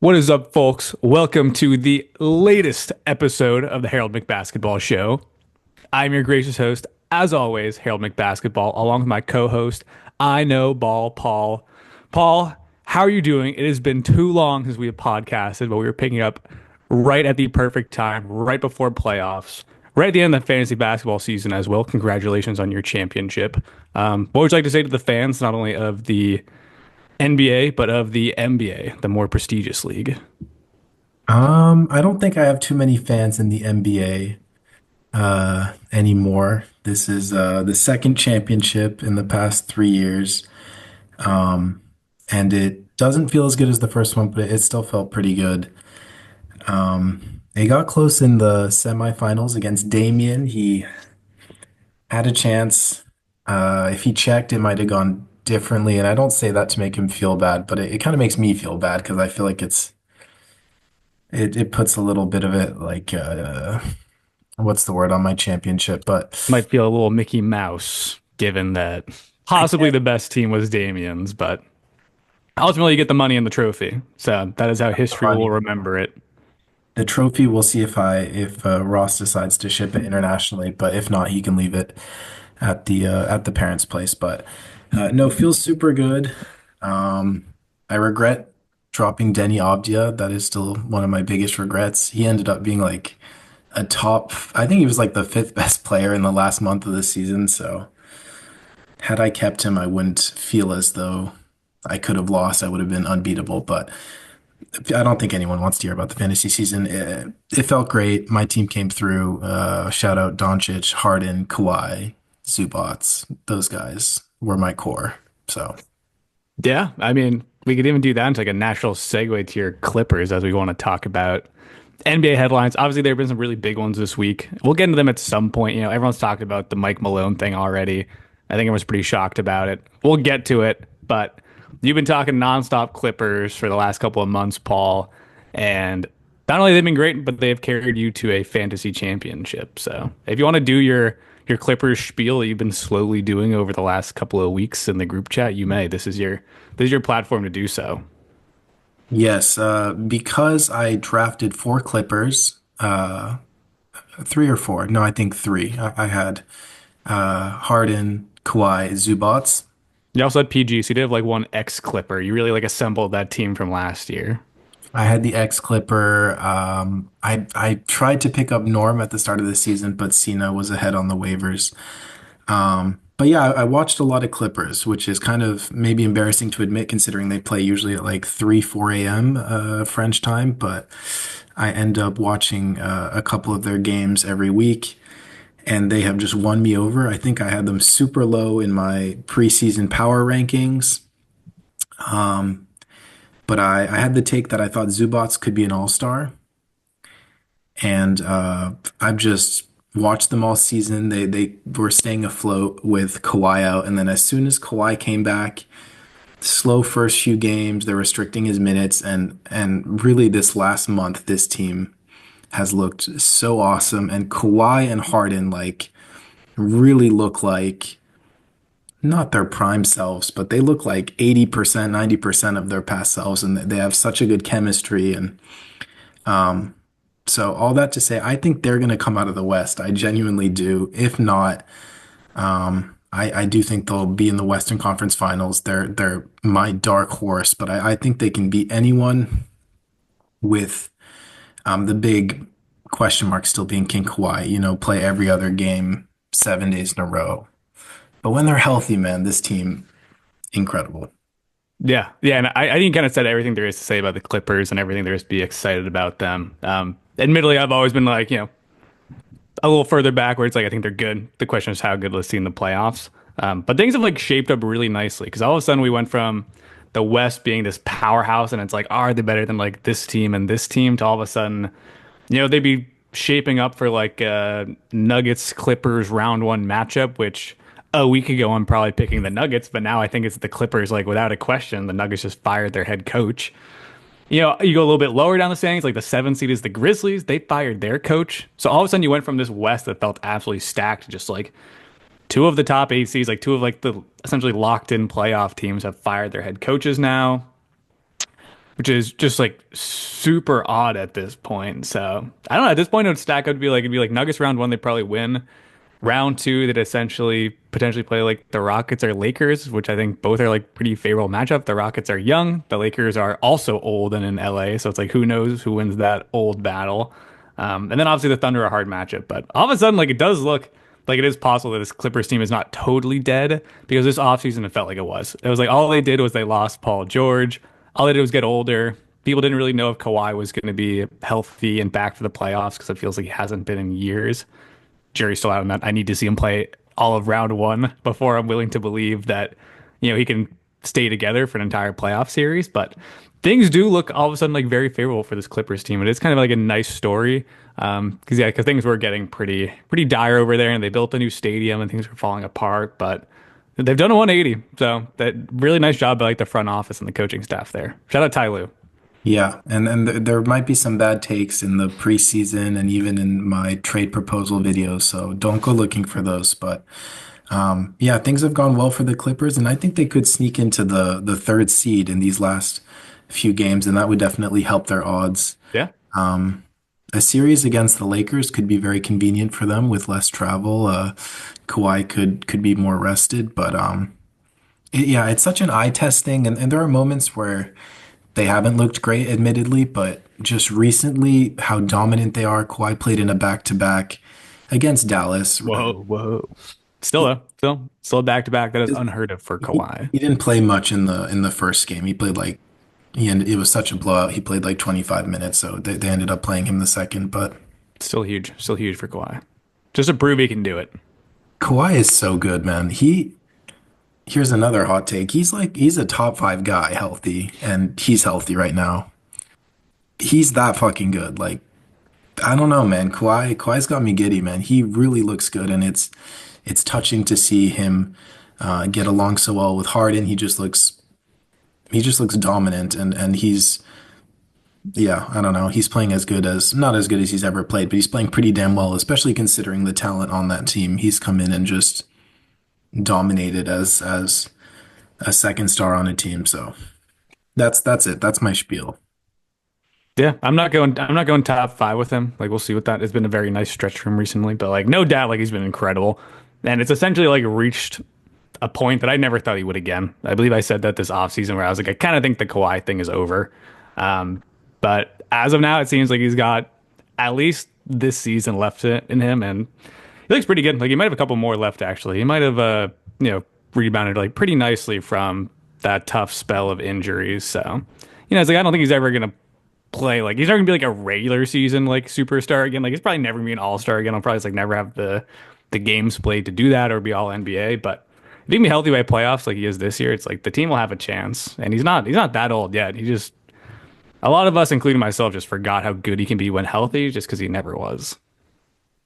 What is up, folks? Welcome to the latest episode of the Harold McBasketball Show. I'm your gracious host, as always, Harold McBasketball, along with my co-host, I Know Ball, Paul. Paul, how are you doing? It has been too long since we have podcasted, but we were picking up right at the perfect time, right before playoffs, right at the end of the fantasy basketball season as well. Congratulations on your championship. What would you like to say to the fans, not only of the NBA, but of the NBA, the more prestigious league? I don't think I have too many fans in the NBA anymore. This is the second championship in the past 3 years. And it doesn't feel as good as the first one, but it still felt pretty good. It got close in the semifinals against Damian. He had a chance. If he checked, it might have gone differently. And I don't say that to make him feel bad, but it kind of makes me feel bad because I feel like it puts a little bit of it like what's the word on my championship, but Might feel a little Mickey Mouse, given that I possibly guess the best team was Damien's, but ultimately you get the money and the trophy. So that is how the history will money. remember it. The trophy, we'll see if Ross decides to ship it internationally, but if not, he can leave it at the parents' place. But no, feels super good. I regret dropping Denny Avdia. That is still one of my biggest regrets. He ended up being like a top, I think he was like the fifth best player in the last month of the season. So had I kept him, I wouldn't feel as though I could have lost. I would have been unbeatable. But I don't think anyone wants to hear about the fantasy season. It felt great. My team came through. Shout out Doncic, Harden, Kawhi, Zubats. Those guys were my core. So Yeah, I mean, we could even do that into like a natural segue to your Clippers as we want to talk about NBA headlines. Obviously, there have been some really big ones this week. We'll get into them at some point. You know, everyone's talked about the Mike Malone thing already. I think everyone's pretty shocked about it. We'll get to it, but you've been talking nonstop Clippers for the last couple of months, Paul, and not only they've been great, but they have carried you to a fantasy championship. So, if you want to do your Clippers spiel that you've been slowly doing over the last couple of weeks in the group chat, you may. This is your platform to do so. yes, because I drafted four Clippers, three or four. No, I think three. I had Harden, Kawhi, Zubats. You also had PG, so you did have like one X Clipper. You really like assembled that team from last year. I had the X Clipper. I tried to pick up Norm at the start of the season, but Cena was ahead on the waivers. But yeah, I watched a lot of Clippers, which is kind of maybe embarrassing to admit considering they play usually at like 3, 4 a.m. French time. But I end up watching a couple of their games every week, and they have just won me over. I think I had them super low in my preseason power rankings. But I had the take that I thought Zubats could be an all-star. And I've just watched them all season. They were staying afloat with Kawhi out, and then as soon as Kawhi came back, slow first few games, they're restricting his minutes, and really this last month, this team has looked so awesome. And Kawhi and Harden like really look like not their prime selves, but they look like 80%, 90% of their past selves, and they have such a good chemistry. And so all that to say, I think they're going to come out of the West. I genuinely do. If not, I do think they'll be in the Western Conference Finals. They're my dark horse, but I think they can beat anyone with the big question mark still being King Kawhi. You know, play every other game 7 days in a row. But when they're healthy, man, this team incredible. Yeah, yeah, and I think you kind of said everything there is to say about the Clippers and everything there is to be excited about them. Admittedly, I've always been like, a little further back where it's like I think they're good. The question is how good let's see in the playoffs. But things have like shaped up really nicely because all of a sudden we went from the West being this powerhouse and it's like, are they better than like this team and this team to all of a sudden, they'd be shaping up for like Nuggets Clippers round one matchup, which a week ago I'm probably picking the Nuggets, but now I think it's the Clippers, like without a question. The Nuggets just fired their head coach. You go a little bit lower down the standings, like the seven seed is the Grizzlies. They fired their coach. So all of a sudden you went from this West that felt absolutely stacked to just like two of the top eight seeds, like two of like the essentially locked in playoff teams have fired their head coaches now. which is just like super odd at this point. So I don't know. At this point, it would stack up to be like it'd be like Nuggets round one, they probably win. Round two, that essentially potentially play like the Rockets or Lakers, which I think both are like pretty favorable matchup. The Rockets are young, the Lakers are also old and in LA, so it's like who knows who wins that old battle. And then obviously the Thunder are a hard matchup, but all of a sudden, like it does look like it is possible that this Clippers team is not totally dead because this offseason it felt like it was. It was like all they did was they lost Paul George. All they did was get older. People didn't really know if Kawhi was going to be healthy and back for the playoffs because it feels like he hasn't been in years. Jury's still out on that. I need to see him play all of round one before I'm willing to believe that, he can stay together for an entire playoff series. But things do look all of a sudden like very favorable for this Clippers team. It is kind of like a nice story. Because things were getting pretty dire over there, and they built a new stadium, and things were falling apart. But they've done a 180, so that really nice job by like the front office and the coaching staff there. Shout out Ty Lue. Yeah, and there might be some bad takes in the preseason and even in my trade proposal videos, so don't go looking for those. But yeah, things have gone well for the Clippers, and I think they could sneak into the third seed in these last few games, and that would definitely help their odds. Yeah. A series against the Lakers could be very convenient for them with less travel. Kawhi could be more rested, but yeah, it's such an eye test thing, and there are moments where they haven't looked great, admittedly, but just recently, how dominant they are. Kawhi played in a back-to-back against Dallas. Whoa, whoa. Still though, still back to back. That is unheard of for Kawhi. He didn't play much in the first game. He played like it was such a blowout. He played like 25 minutes, so they ended up playing him the second. But Still huge for Kawhi. Just to prove he can do it. Kawhi is so good, man. Here's another hot take. He's a top five guy healthy, and he's healthy right now. He's that fucking good. Like I don't know, man. Kawhi's got me giddy, man. He really looks good, and it's touching to see him get along so well with Harden. He just looks dominant, and he's yeah, I don't know. He's playing as good as not as good as he's ever played, but he's playing pretty damn well, especially considering the talent on that team. He's come in and just dominated as a second star on a team. So that's it. That's my spiel. Yeah, I'm not going top five with him. Like we'll see what that. It's been a very nice stretch for him recently, but like no doubt, like he's been incredible, and it's essentially like reached a point that I never thought he would again. I believe I said that this offseason where I was like, I kind of think the Kawhi thing is over. But as of now, it seems like he's got at least this season left in him, and he looks pretty good. Like he might have a couple more left actually. He might have rebounded like pretty nicely from that tough spell of injuries. So it's like I don't think he's ever gonna play like he's never gonna be like a regular season like superstar again. Like he's probably never gonna be an all-star again. I'll probably just, like never have the games played to do that or be all NBA. But if he can be healthy by playoffs like he is this year, it's like the team will have a chance. And he's not that old yet. He just a lot of us, including myself, just forgot how good he can be when healthy, just because he never was.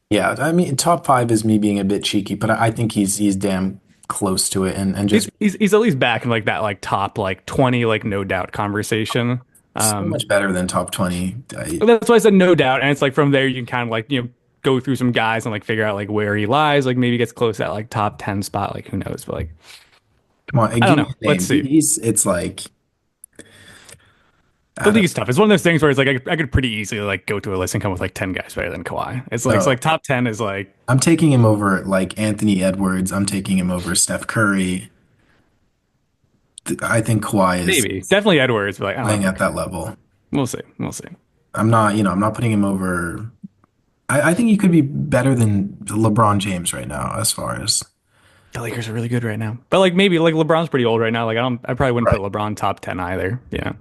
Yeah, I mean, top five is me being a bit cheeky, but I think he's damn close to it, and He's just he's at least back in like that like top like 20 like no doubt conversation. so much better than top 20. But that's why I said no doubt, and it's like from there you can kind of like go through some guys and like figure out like where he lies. Like maybe gets close to that like top 10 spot. Like who knows? But like Come on, I don't give me know. a Let's name. see. It's like The I league don't, is tough. It's one of those things where it's like I could pretty easily like go to a list and come with like 10 guys better than Kawhi. It's oh, like top 10 is like I'm taking him over like Anthony Edwards. I'm taking him over Steph Curry. I think Kawhi is maybe definitely Edwards, but like I don't playing know. at that level. We'll see. We'll see. I'm not putting him over. I think he could be better than LeBron James right now, as far as The Lakers are really good right now. But like maybe like LeBron's pretty old right now. Like I probably wouldn't put right. LeBron top 10 either. Yeah.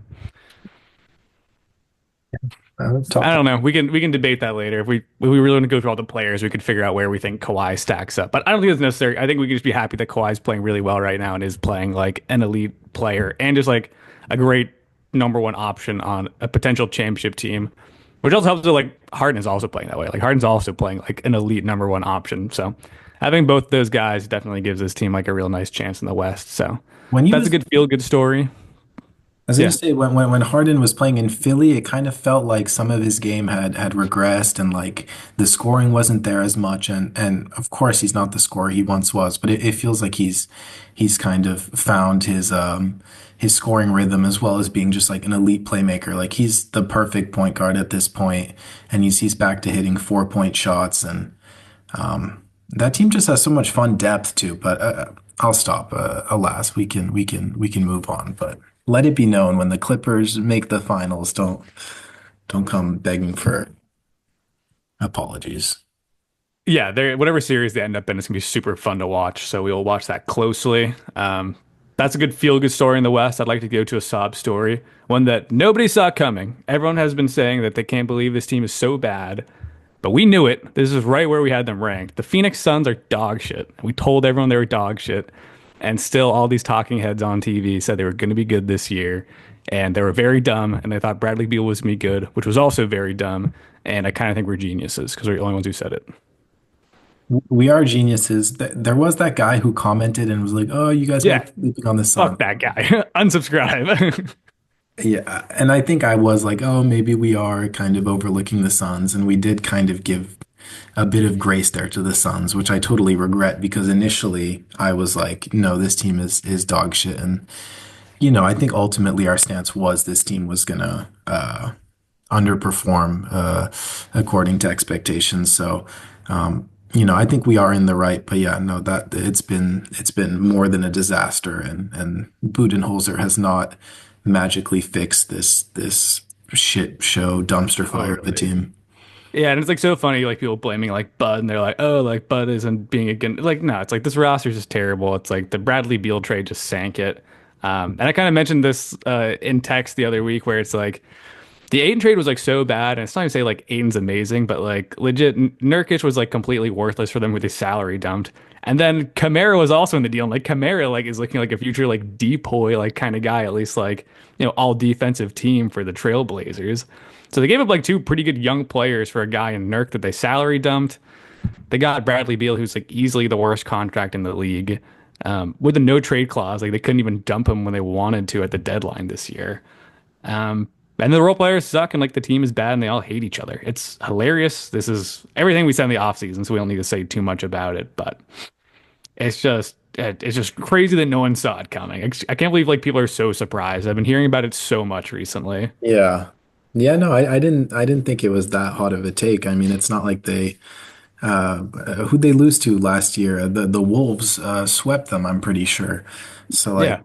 Top I 10. don't know. We can debate that later. If we really want to go through all the players, we could figure out where we think Kawhi stacks up. But I don't think it's necessary. I think we could just be happy that Kawhi's playing really well right now and is playing like an elite player and just like a great number one option on a potential championship team. Which also helps with like Harden is also playing that way. Like Harden's also playing like an elite number one option. So having both those guys definitely gives this team like a real nice chance in the West. So When he that's a was good feel good story. was gonna Yeah. say when Harden was playing in Philly, it kind of felt like some of his game had regressed and like the scoring wasn't there as much. And of course he's not the scorer he once was, but it feels like he's kind of found his scoring rhythm as well as being just like an elite playmaker. Like he's the perfect point guard at this point, and he's back to hitting 4-point shots and that team just has so much fun depth too, but I'll stop. Alas, we can move on. But let it be known when the Clippers make the finals, don't come begging for apologies. Yeah, they're whatever series they end up in, it's gonna be super fun to watch. So we'll watch that closely. That's a good feel-good story in the West. I'd like to go to a sob story, one that nobody saw coming. Everyone has been saying that they can't believe this team is so bad, but we knew it. This is right where we had them ranked. The Phoenix Suns are dog shit. We told everyone they were dog shit, and still all these talking heads on TV said they were going to be good this year, and they were very dumb, and they thought Bradley Beal was going to be good, which was also very dumb. And I kind of think we're geniuses because we're the only ones who said it. We are geniuses. There was that guy who commented and was like, "Oh, you guys might Yeah, be sleeping on the fuck sun." that guy. Unsubscribe. Yeah, and I think I was like, "Oh, maybe we are kind of overlooking the Suns," and we did kind of give a bit of grace there to the Suns, which I totally regret because initially I was like, "No, this team is dog shit," and I think ultimately our stance was this team was gonna underperform according to expectations. So, I think we are in the right. But yeah, no, that it's been more than a disaster, and Budenholzer has not magically fixed this shit show dumpster fire of a Totally. team. Yeah, and it's like so funny, like people blaming like Bud, and they're like, "Oh, like Bud isn't being again." Like, no, it's like this roster is just terrible. It's like the Bradley Beal trade just sank it. And I kind of mentioned this in text the other week, where it's like the Aiden trade was like so bad, and it's not to say like Aiden's amazing, but like legit, Nurkic was like completely worthless for them with his salary dumped. And then Kamara was also in the deal, and like Kamara like is looking like a future like depoy like kind of guy, at least like all defensive team for the Trailblazers. So they gave up like two pretty good young players for a guy in Nurk that they salary dumped. They got Bradley Beal, who's like easily the worst contract in the league, with a no trade clause. Like they couldn't even dump him when they wanted to at the deadline this year. And the role players suck, and like the team is bad, and they all hate each other. It's hilarious. This is everything we said in the offseason, so we don't need to say too much about it. But it's just crazy that no one saw it coming. I can't believe like people are so surprised. I've been hearing about it so much recently. Yeah. Yeah, no, I didn't think it was that hot of a take. I mean, it's not like they who'd they lose to last year? The Wolves swept them, I'm pretty sure. So like Yeah,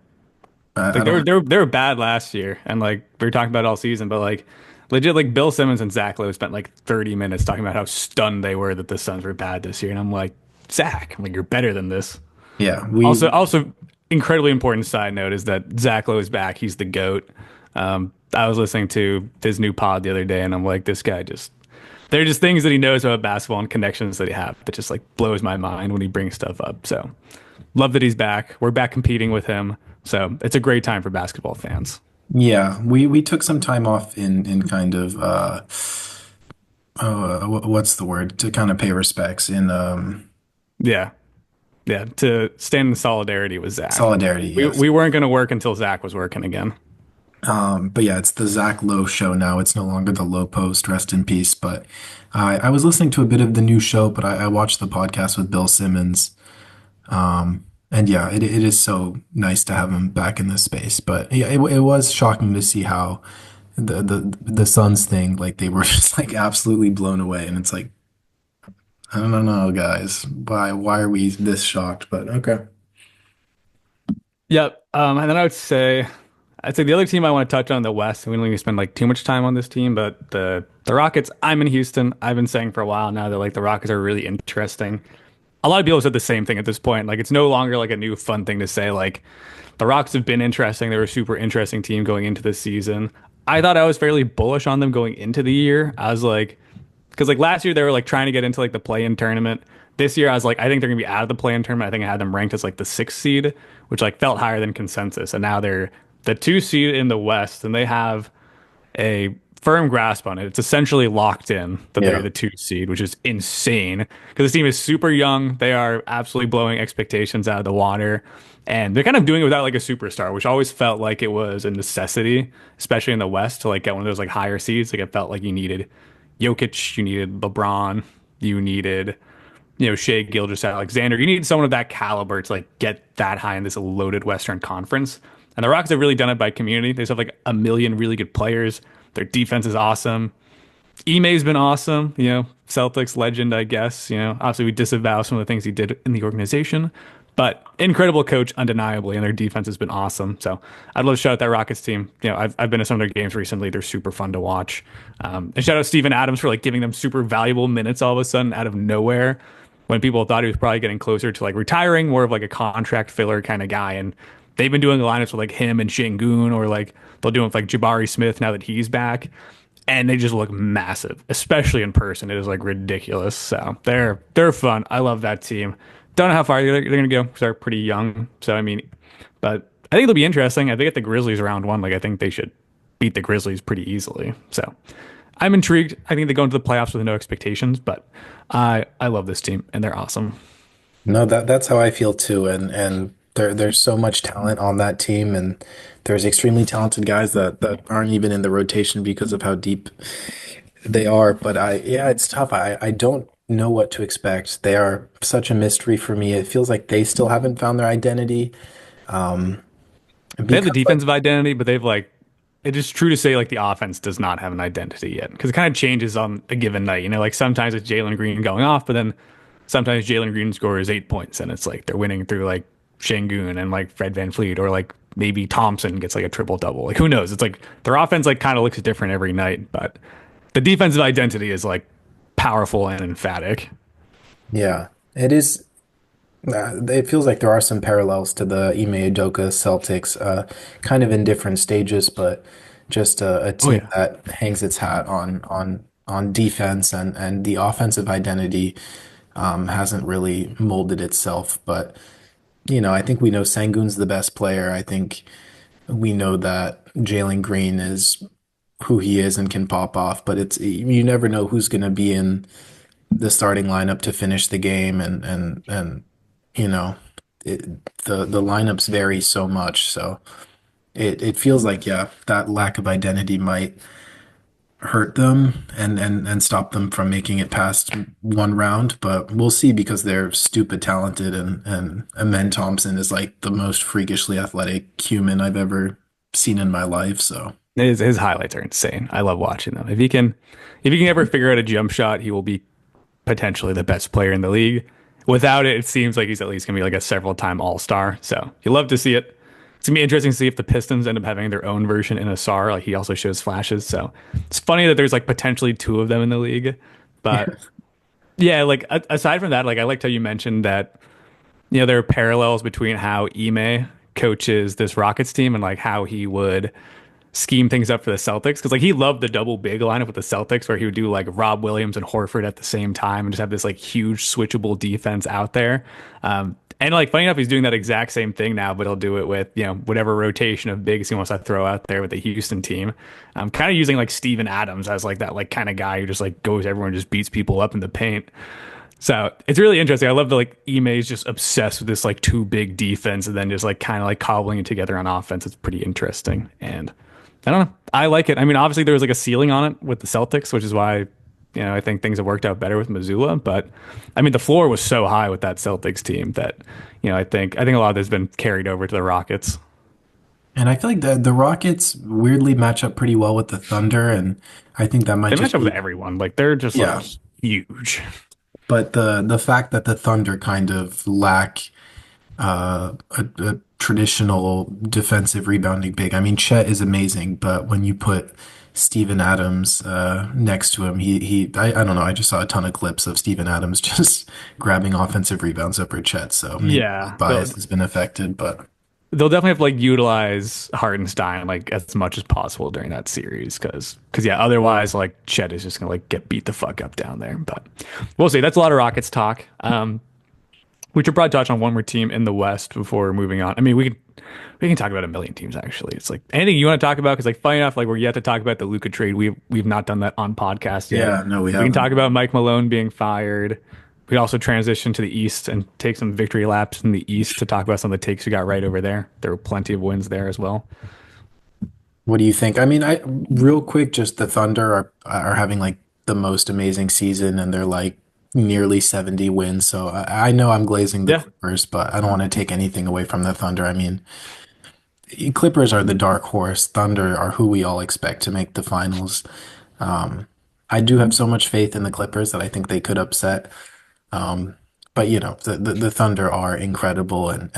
I like they were don't they were they were bad last year, and like we were talking about it all season, but like legit, like Bill Simmons and Zach Lowe spent like 30 minutes talking about how stunned they were that the Suns were bad this year, and I'm like, Zach, I'm like you're better than this. yeah, Also, incredibly important side note is that Zach Lowe is back. He's the GOAT. I was listening to his new pod the other day, and I'm like, this guy just. There are just things that he knows about basketball and connections that he have that just like blows my mind when he brings stuff up. So, love that he's back. We're back competing with him. So it's a great time for basketball fans. yeah, we took some time off in kind of what's the word to kind of pay respects in Yeah, yeah. To stand in solidarity with Zach. solidarity, We yes. we weren't going to work until Zach was working again. But yeah, it's the Zach Lowe show now. It's no longer the Low Post. Rest in peace. But I was listening to a bit of the new show, but I watched the podcast with Bill Simmons. And yeah, it is so nice to have him back in this space. But yeah, it was shocking to see how the Suns thing, like they were just like absolutely blown away. And it's like, I don't know, guys. Why are we this shocked? But okay. Yep. And then I'd say the other team I want to touch on in the West, and we don't need to spend like too much time on this team, but the Rockets, I'm in Houston. I've been saying for a while now that like the Rockets are really interesting. A lot of people have said the same thing at this point. Like it's no longer like a new fun thing to say. Like the Rockets have been interesting. They were a super interesting team going into this season. I thought I was fairly bullish on them going into the year. I was like, because like last year they were like trying to get into like the play-in tournament. This year I was like, I think they're gonna be out of the play-in tournament. I think I had them ranked as like the sixth seed, which like felt higher than consensus. And now they're the two seed in the West, and they have a firm grasp on it. It's essentially locked in that they're Yeah. the two seed, which is insane because this team is super young. They are absolutely blowing expectations out of the water. And they're kind of doing it without like a superstar, which always felt like it was a necessity, especially in the West, to like get one of those like higher seeds. Like it felt like you needed Jokic, you needed LeBron, you needed, Shea Gilgeous-Alexander. You need someone of that caliber to like get that high in this loaded Western Conference. And the Rockets have really done it by community. They just have like a million really good players. Their defense is awesome. Ime's been awesome, Celtics legend, I guess. Obviously we disavow some of the things he did in the organization, but incredible coach, undeniably, and their defense has been awesome. So I'd love to shout out that Rockets team. I've been to some of their games recently. They're super fun to watch. And shout out Steven Adams for like giving them super valuable minutes all of a sudden out of nowhere when people thought he was probably getting closer to like retiring, more of like a contract filler kind of guy. And they've been doing lineups with like him and Şengün, or like they'll do it with like Jabari Smith now that he's back, and they just look massive, especially in person. It is like ridiculous. So they're fun. I love that team. Don't know how far they're going to go because they're pretty young. So I mean, but I think it'll be interesting. If they get the Grizzlies round one, like I think they should beat the Grizzlies pretty easily. So I'm intrigued. I think they go into the playoffs with no expectations, but I love this team and they're awesome. No, that's how I feel too, and there's so much talent on that team, and there's extremely talented guys that aren't even in the rotation because of how deep they are. But yeah, it's tough. I don't know what to expect. They are such a mystery for me. It feels like they still haven't found their identity. Um, They have the because like defensive identity, but they've like it is true to say like the offense does not have an identity yet because it kind of changes on a given night. Like sometimes it's Jalen Green going off, but then sometimes Jalen Green scores 8 points and it's like they're winning through like Şengün and like Fred VanVleet, or like maybe Thompson gets like a triple double. Like who knows? It's like their offense like kind of looks different every night, but the defensive identity is like powerful and emphatic. yeah, it is. It feels like there are some parallels to the Ime Udoka Celtics, kind of in different stages, but just a Oh team yeah. that hangs its hat on defense, and the offensive identity hasn't really molded itself. But I think we know Sengun's the best player. I think we know that Jalen Green is who he is and can pop off, but it's you never know who's going to be in the starting lineup to finish the game, and you know it, the lineups vary so much, so it feels like, yeah, that lack of identity might hurt them and stop them from making it past one round, but we'll see because they're stupid talented, and Amen Thompson is like the most freakishly athletic human I've ever seen in my life, so His highlights are insane. I love watching them. If he can ever figure out a jump shot, he will be potentially the best player in the league. Without it, it seems like he's at least gonna be like a several-time All-Star. So you love to see it. It's gonna be interesting to see if the Pistons end up having their own version in Asar. Like he also shows flashes. So it's funny that there's like potentially two of them in the league. yeah. But yeah, like aside from that, like I liked how you mentioned that there are parallels between how Ime coaches this Rockets team and like how he would scheme things up for the Celtics, because like he loved the double big lineup with the Celtics where he would do like Rob Williams and Horford at the same time and just have this like huge switchable defense out there. And like funny enough, he's doing that exact same thing now, but he'll do it with whatever rotation of bigs he wants to throw out there with the Houston team. Kind of using like Steven Adams as like that like kind of guy who just like goes everyone and just beats people up in the paint. So it's really interesting. I love that like Ime is just obsessed with this like two big defense and then just like kind of like cobbling it together on offense. It's pretty interesting. And I don't know. I like it. I mean, obviously there was like a ceiling on it with the Celtics, which is why, I think things have worked out better with Missoula. But I mean, the floor was so high with that Celtics team that, I think a lot of this has been carried over to the Rockets. And I feel like the Rockets weirdly match up pretty well with the Thunder, and I think that might They match just up with be, everyone. Like they're just like yeah. huge. But the fact that the Thunder kind of lack a traditional defensive rebounding big. I mean, Chet is amazing, but when you put Steven Adams next to him, I don't know. I just saw a ton of clips of Steven Adams just grabbing offensive rebounds over Chet. So maybe my Yeah. bias has been affected, but They'll definitely have to like utilize Hartenstein like as much as possible during that series because yeah, otherwise like Chet is just gonna like get beat the fuck up down there. But we'll see. That's a lot of Rockets talk. We should probably touch on one more team in the West before moving on. I mean, we can talk about a million teams actually. It's like anything you want to talk about because like funny enough, like we're yet to talk about the Luka trade. We've not done that on podcast yet. yeah, no, we We can talk haven't. about Mike Malone being fired. We also transition to the East and take some victory laps in the East to talk about some of the takes we got right over there. There were plenty of wins there as well. What do you think? I mean, I real quick, just the Thunder are having like the most amazing season, and they're like nearly 70 wins. So I know I'm glazing the Yeah. Clippers, but I don't want to take anything away from the Thunder. I mean, Clippers are the dark horse. Thunder are who we all expect to make the finals. Um, I do have so much faith in the Clippers that I think they could upset. Um, but you know, the Thunder are incredible, and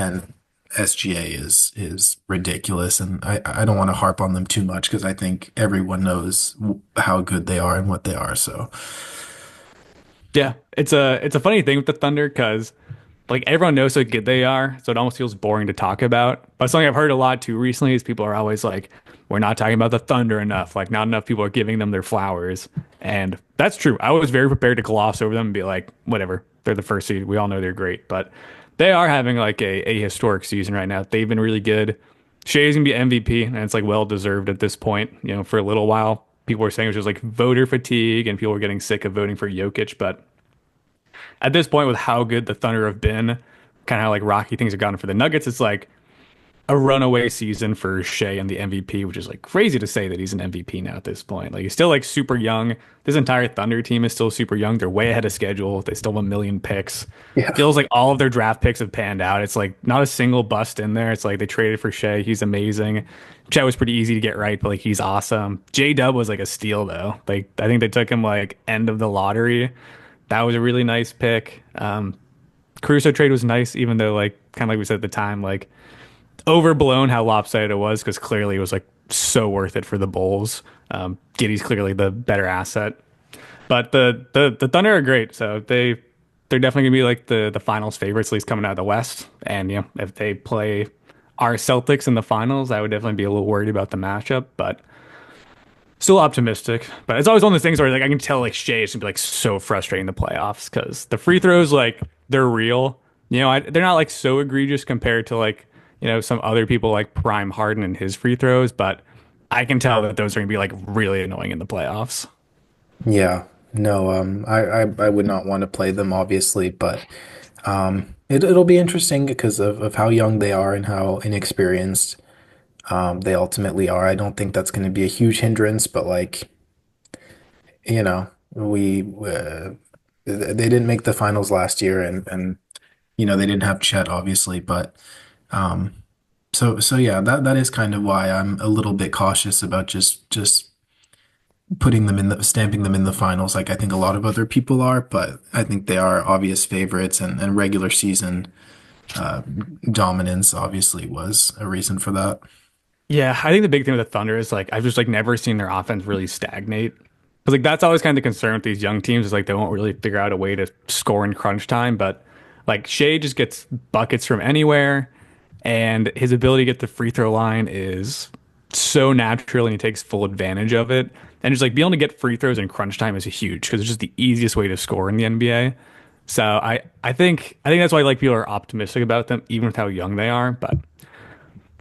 SGA is ridiculous, and I don't want to harp on them too much because I think everyone knows how good they are and what they are. So Yeah. It's a funny thing with the Thunder because like everyone knows how good they are, so it almost feels boring to talk about. But something I've heard a lot too recently is people are always like, we're not talking about the Thunder enough. Like not enough people are giving them their flowers. And that's true. I was very prepared to gloss over them and be like, whatever. They're the first seed. We all know they're great. But they are having like a historic season right now. They've been really good. Shea's gonna be MVP, and it's like well deserved at this point. You know, for a little while, people were saying it was just like voter fatigue and people were getting sick of voting for Jokic, but at this point with how good the Thunder have been, kind of how like rocky things have gotten for the Nuggets, it's like a runaway season for Shea and the MVP, which is like crazy to say that he's an MVP now at this point. Like he's still like super young. This entire Thunder team is still super young. They're way ahead of schedule. They still have a million picks. yeah, Feels like all of their draft picks have panned out. It's like not a single bust in there. It's like they traded for Shea. He's amazing. Chet was pretty easy to get right, but like he's awesome. J Dub was like a steal though. Like I think they took him like end of the lottery. That was a really nice pick. Caruso trade was nice, even though like kind of like we said at the time, like overblown how lopsided it was because clearly it was like so worth it for the Bulls. Giddy's clearly the better asset, but the Thunder are great, so they're definitely gonna be like the finals favorites, at least coming out of the West. And you know, if they play our Celtics in the finals, I would definitely be a little worried about the matchup, but still optimistic. But it's always one of those things where like I can tell like Shea is gonna be like so frustrating in the playoffs because the free throws like they're real. You know, they're not like so egregious compared to like some other people like Prime Harden and his free throws, but I can tell that those are gonna be like really annoying in the playoffs. yeah. No, I would not want to play them, obviously, but it'll be interesting because of how young they are and how inexperienced they ultimately are. I don't think that's going to be a huge hindrance, but like, you know, we they didn't make the finals last year, and you know they didn't have Chet, obviously, but um, so yeah, that is kind of why I'm a little bit cautious about just putting them in the stamping them in the finals, like I think a lot of other people are, but I think they are obvious favorites, and regular season uh, dominance obviously was a reason for that. Yeah, I think the big thing with the Thunder is like I've just like never seen their offense really stagnate. Because like that's always kind of the concern with these young teams is like they won't really figure out a way to score in crunch time. But like Shea just gets buckets from anywhere, and his ability to get the free throw line is so natural, and he takes full advantage of it. And just like being able to get free throws in crunch time is huge because it's just the easiest way to score in the NBA. So I think that's why like people are optimistic about them, even with how young they are. But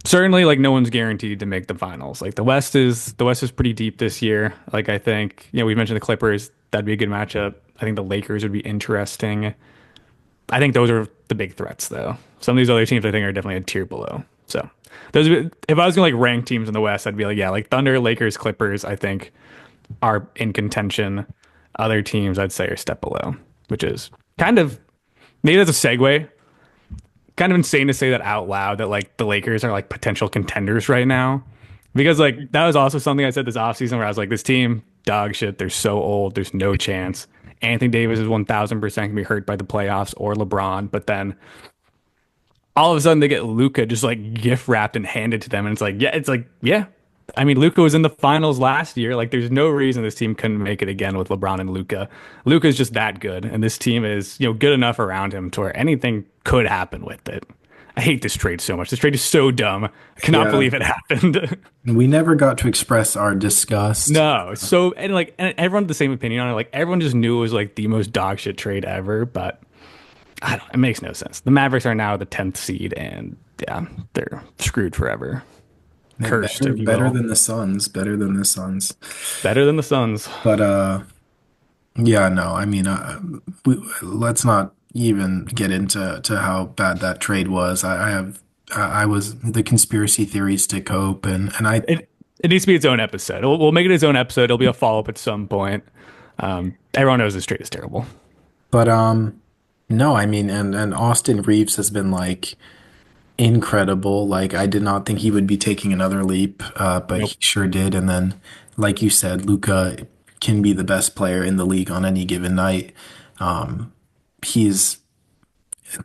certainly like no one's guaranteed to make the finals. Like the West is pretty deep this year. Like I think, we mentioned the Clippers, that'd be a good matchup. I think the Lakers would be interesting. I think those are the big threats though. Some of these other teams I think are definitely a tier below. So those if I was gonna like rank teams in the West, I'd be like, yeah, like Thunder, Lakers, Clippers, I think are in contention. Other teams I'd say are step below, which is kind of maybe that's a segue, kind of insane to say that out loud that like the Lakers are like potential contenders right now. Because like that was also something I said this offseason where I was like, this team, dog shit, they're so old, there's no chance. Anthony Davis is 1000% gonna be hurt by the playoffs or LeBron, but then all of a sudden they get Luca just like gift wrapped and handed to them, and it's like, yeah. I mean, Luca was in the finals last year. Like, there's no reason this team couldn't make it again with LeBron and Luca. Luca's just that good, and this team is, good enough around him to where anything could happen with it. I hate this trade so much. This trade is so dumb. I cannot Yeah, believe it happened. we never got to express our disgust. No, so and everyone had the same opinion on it. Like everyone just knew it was like the most dog shit trade ever, but I don't. It makes no sense. The Mavericks are now the 10th seed, and yeah, they're screwed forever. And Cursed, better if you better will. than the Suns, better than the Suns. Better than the Suns. But Yeah, no, I mean, let's not even get into how bad that trade was. I was the conspiracy theories stick open, and I, It needs to be its own episode. We'll make it its own episode. It'll be a follow up at some point. Everyone knows this trade is terrible. but no, I mean, and Austin Reeves has been like incredible. Like I did not think he would be taking another leap, but he Nope. sure did. And then, like you said, Luca can be the best player in the league on any given night. He's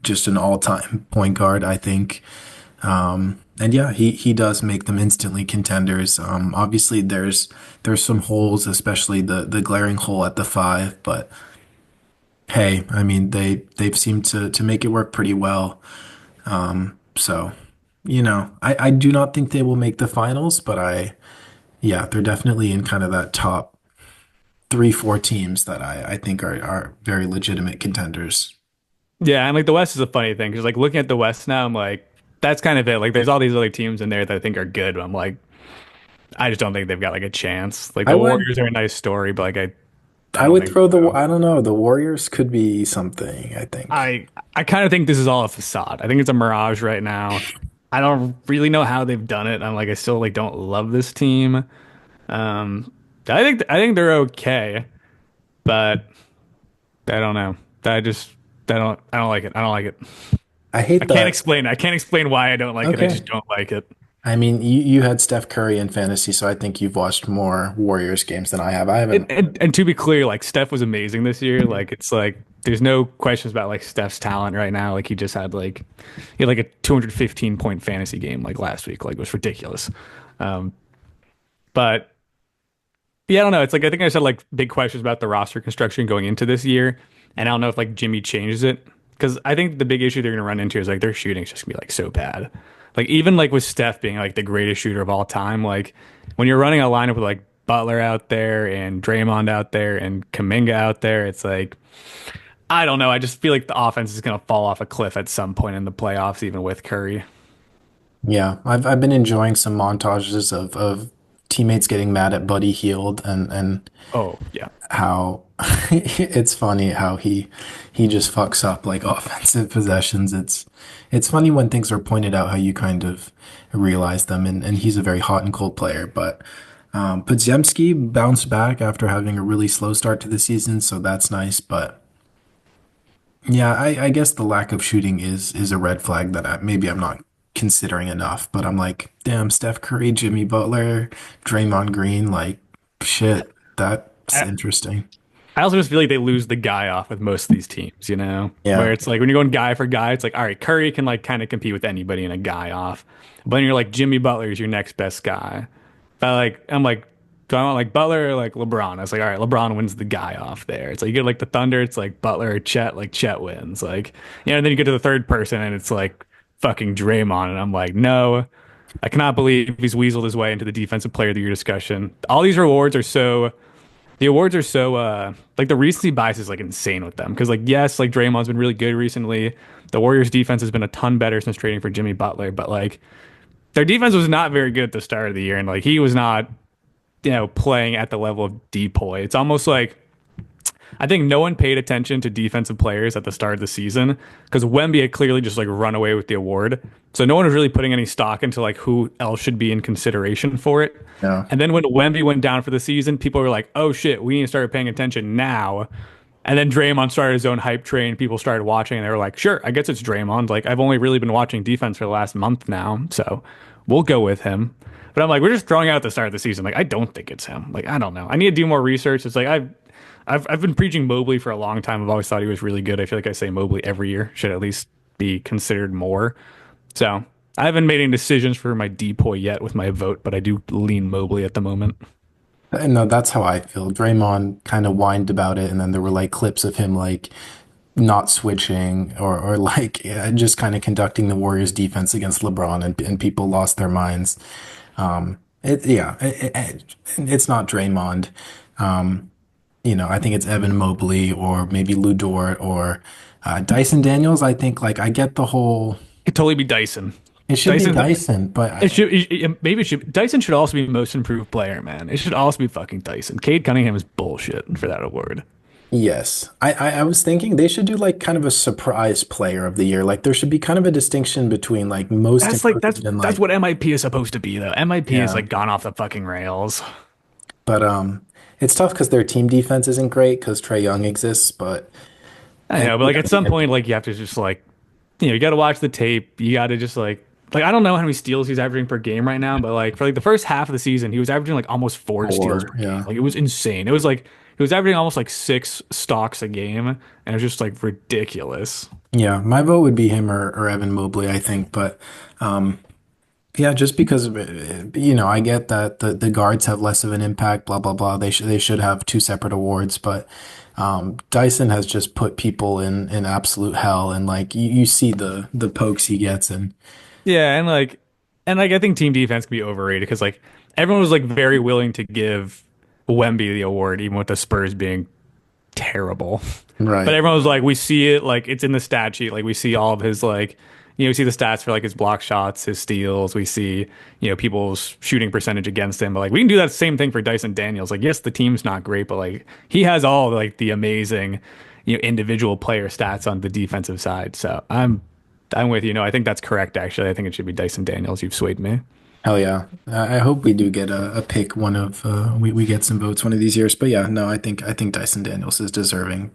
just an all-time point guard, I think. And yeah, he does make them instantly contenders. Obviously there's some holes, especially the glaring hole at the five, but hey, I mean they've seemed to make it work pretty well. So, I do not think they will make the finals, but yeah, they're definitely in kind of that top three, four teams that I think are very legitimate contenders. Yeah, and like the West is a funny thing because like looking at the West now, I'm like, that's kind of it. Like there's all these other teams in there that I think are good, but I'm like, I just don't think they've got like a chance. Like I the would Warriors are a nice story, but like I I don't would think throw so. I don't know, the Warriors could be something, I think. I kind of think this is all a facade. I think it's a mirage right now. I don't really know how they've done it. I'm like I still like don't love this team. Um, I think they're okay, but I don't know. I don't like it. I don't like it. I I hate can't that. explain it. I can't explain why I don't like it. I Okay. just don't like it. I mean, you had Steph Curry in fantasy, so I think you've watched more Warriors games than I have. I And, haven't. and and to be clear, like Steph was amazing this year. Like it's like there's no questions about like Steph's talent right now. Like he had like a 215 point fantasy game like last week. Like it was ridiculous. Um, but yeah, I don't know. It's like I think I said like big questions about the roster construction going into this year, and I don't know if like Jimmy changes it because I think the big issue they're gonna run into is like their shooting's just gonna be like so bad. Like even like with Steph being like the greatest shooter of all time, like when you're running a lineup with like Butler out there and Draymond out there and Kuminga out there, it's like I don't know. I just feel like the offense is gonna fall off a cliff at some point in the playoffs, even with Curry. Yeah, I've been enjoying some montages of teammates getting mad at Buddy Hield and Oh yeah. how it's funny how he just fucks up like offensive possessions. It's funny when things are pointed out how you kind of realize them, and he's a very hot and cold player. But Podziemski bounced back after having a really slow start to the season, so that's nice. But yeah, I guess the lack of shooting is a red flag that maybe I'm not considering enough. But I'm like, damn, Steph Curry, Jimmy Butler, Draymond Green, like shit, that's I, interesting. I also just feel like they lose the guy off with most of these teams, you know, where Yeah. it's like when you're going guy for guy, it's like, all right, Curry can like kind of compete with anybody in a guy off. But then you're like, Jimmy Butler is your next best guy. But like, I'm like, do I want like Butler or like LeBron? It's like, all right, LeBron wins the guy off there. It's like you get like the Thunder, it's like Butler or Chet, like Chet wins. Like, and then you get to the third person and it's like fucking Draymond. And I'm like, no, I cannot believe he's weaseled his way into the defensive player of the year discussion. All these rewards are so the awards are so like the recency bias is like insane with them because like yes, like Draymond's been really good recently. The Warriors defense has been a ton better since trading for Jimmy Butler, but like their defense was not very good at the start of the year and like he was not, playing at the level of Depoy. It's almost like I think no one paid attention to defensive players at the start of the season because Wemby had clearly just like run away with the award. So no one was really putting any stock into like who else should be in consideration for it. Yeah. And then when Wemby went down for the season, people were like, "Oh shit, we need to start paying attention now." And then Draymond started his own hype train. People started watching, and they were like, "Sure, I guess it's Draymond." Like I've only really been watching defense for the last month now, so we'll go with him. But I'm like, we're just throwing out at the start of the season. Like I don't think it's him. Like I don't know. I need to do more research. It's like I've been preaching Mobley for a long time. I've always thought he was really good. I feel like I say Mobley every year should at least be considered more. So I haven't made any decisions for my depoy yet with my vote, but I do lean Mobley at the moment. No, that's how I feel. Draymond kind of whined about it, and then there were like clips of him like not switching or like yeah, just kind of conducting the Warriors defense against LeBron, and people lost their minds. It's not Draymond. I think it's Evan Mobley or maybe Lou Dort or Dyson Daniels. I think like I get the whole. It could totally be Dyson. It should be Dyson, Dyson, but it should maybe it should Dyson should also be most improved player, man. It should also be fucking Dyson. Cade Cunningham is bullshit for that award. Yes. I was thinking they should do like kind of a surprise player of the year. Like there should be kind of a distinction between like most That's like improved and that's like what MIP is supposed to be though. MIP is yeah. like gone off the fucking rails. But it's tough because their team defense isn't great because Trey Young exists, but I know, but like at some point, like you have to just like you got to watch the tape. You got to just like I don't know how many steals he's averaging per game right now, but like for like the first half of the season, he was averaging like almost four steals or per game. yeah. Like it was insane. It was like he was averaging almost like six stocks a game, and it was just like ridiculous. Yeah, my vote would be him or Evan Mobley, I think. But um, yeah, just because I get that the guards have less of an impact, blah blah blah. They should have two separate awards, but Dyson has just put people in absolute hell, and like you see the pokes he gets, and Yeah, and like I think team defense can be overrated because like everyone was like very willing to give Wemby the award, even with the Spurs being terrible. But right. everyone was like, we see it, like it's in the stat sheet. Like we see all of his we see the stats for like his block shots, his steals. We see, people's shooting percentage against him. But like we can do that same thing for Dyson Daniels. Like yes, the team's not great, but like he has all like the amazing, individual player stats on the defensive side. So I'm with you. No, I think that's correct. Actually, I think it should be Dyson Daniels. You've swayed me. Hell yeah. I hope we do get a pick one of we get some votes one of these years. But yeah, no, I think Dyson Daniels is deserving.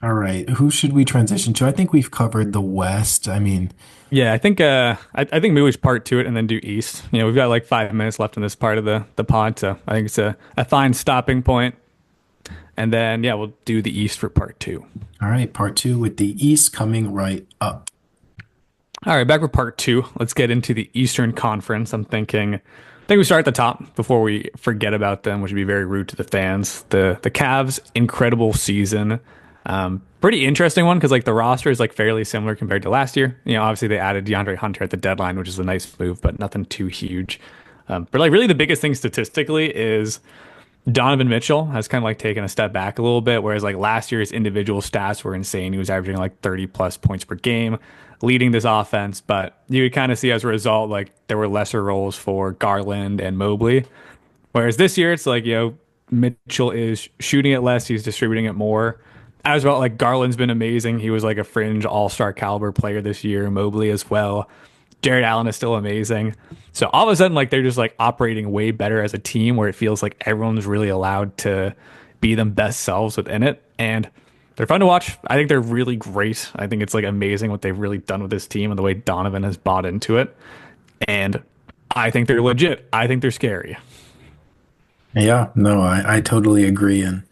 All right. Who should we transition to? I think we've covered the West. I mean, Yeah, I think maybe we should part to it and then do East. We've got like 5 minutes left in this part of the pod, so I think it's a fine stopping point. And then yeah, we'll do the East for part two. all right, part two with the East coming right up. All right, back for part two. Let's get into the Eastern Conference. I think we start at the top before we forget about them, which would be very rude to the fans. The Cavs, incredible season. Pretty interesting one because like the roster is like fairly similar compared to last year. Obviously they added DeAndre Hunter at the deadline, which is a nice move, but nothing too huge. But like really the biggest thing statistically is Donovan Mitchell has kind of like taken a step back a little bit, whereas like last year's individual stats were insane. He was averaging like 30 plus points per game, leading this offense. But you could kind of see as a result, like there were lesser roles for Garland and Mobley. Whereas this year, it's like, Mitchell is shooting it less, he's distributing it more. As well, like Garland's been amazing. He was like a fringe all-star caliber player this year, Mobley as well. Jared Allen is still amazing. So all of a sudden, like they're just like operating way better as a team where it feels like everyone's really allowed to be them best selves within it. And they're fun to watch. I think they're really great. I think it's like amazing what they've really done with this team and the way Donovan has bought into it. And I think they're legit. I think they're scary. Yeah, no, I totally agree. And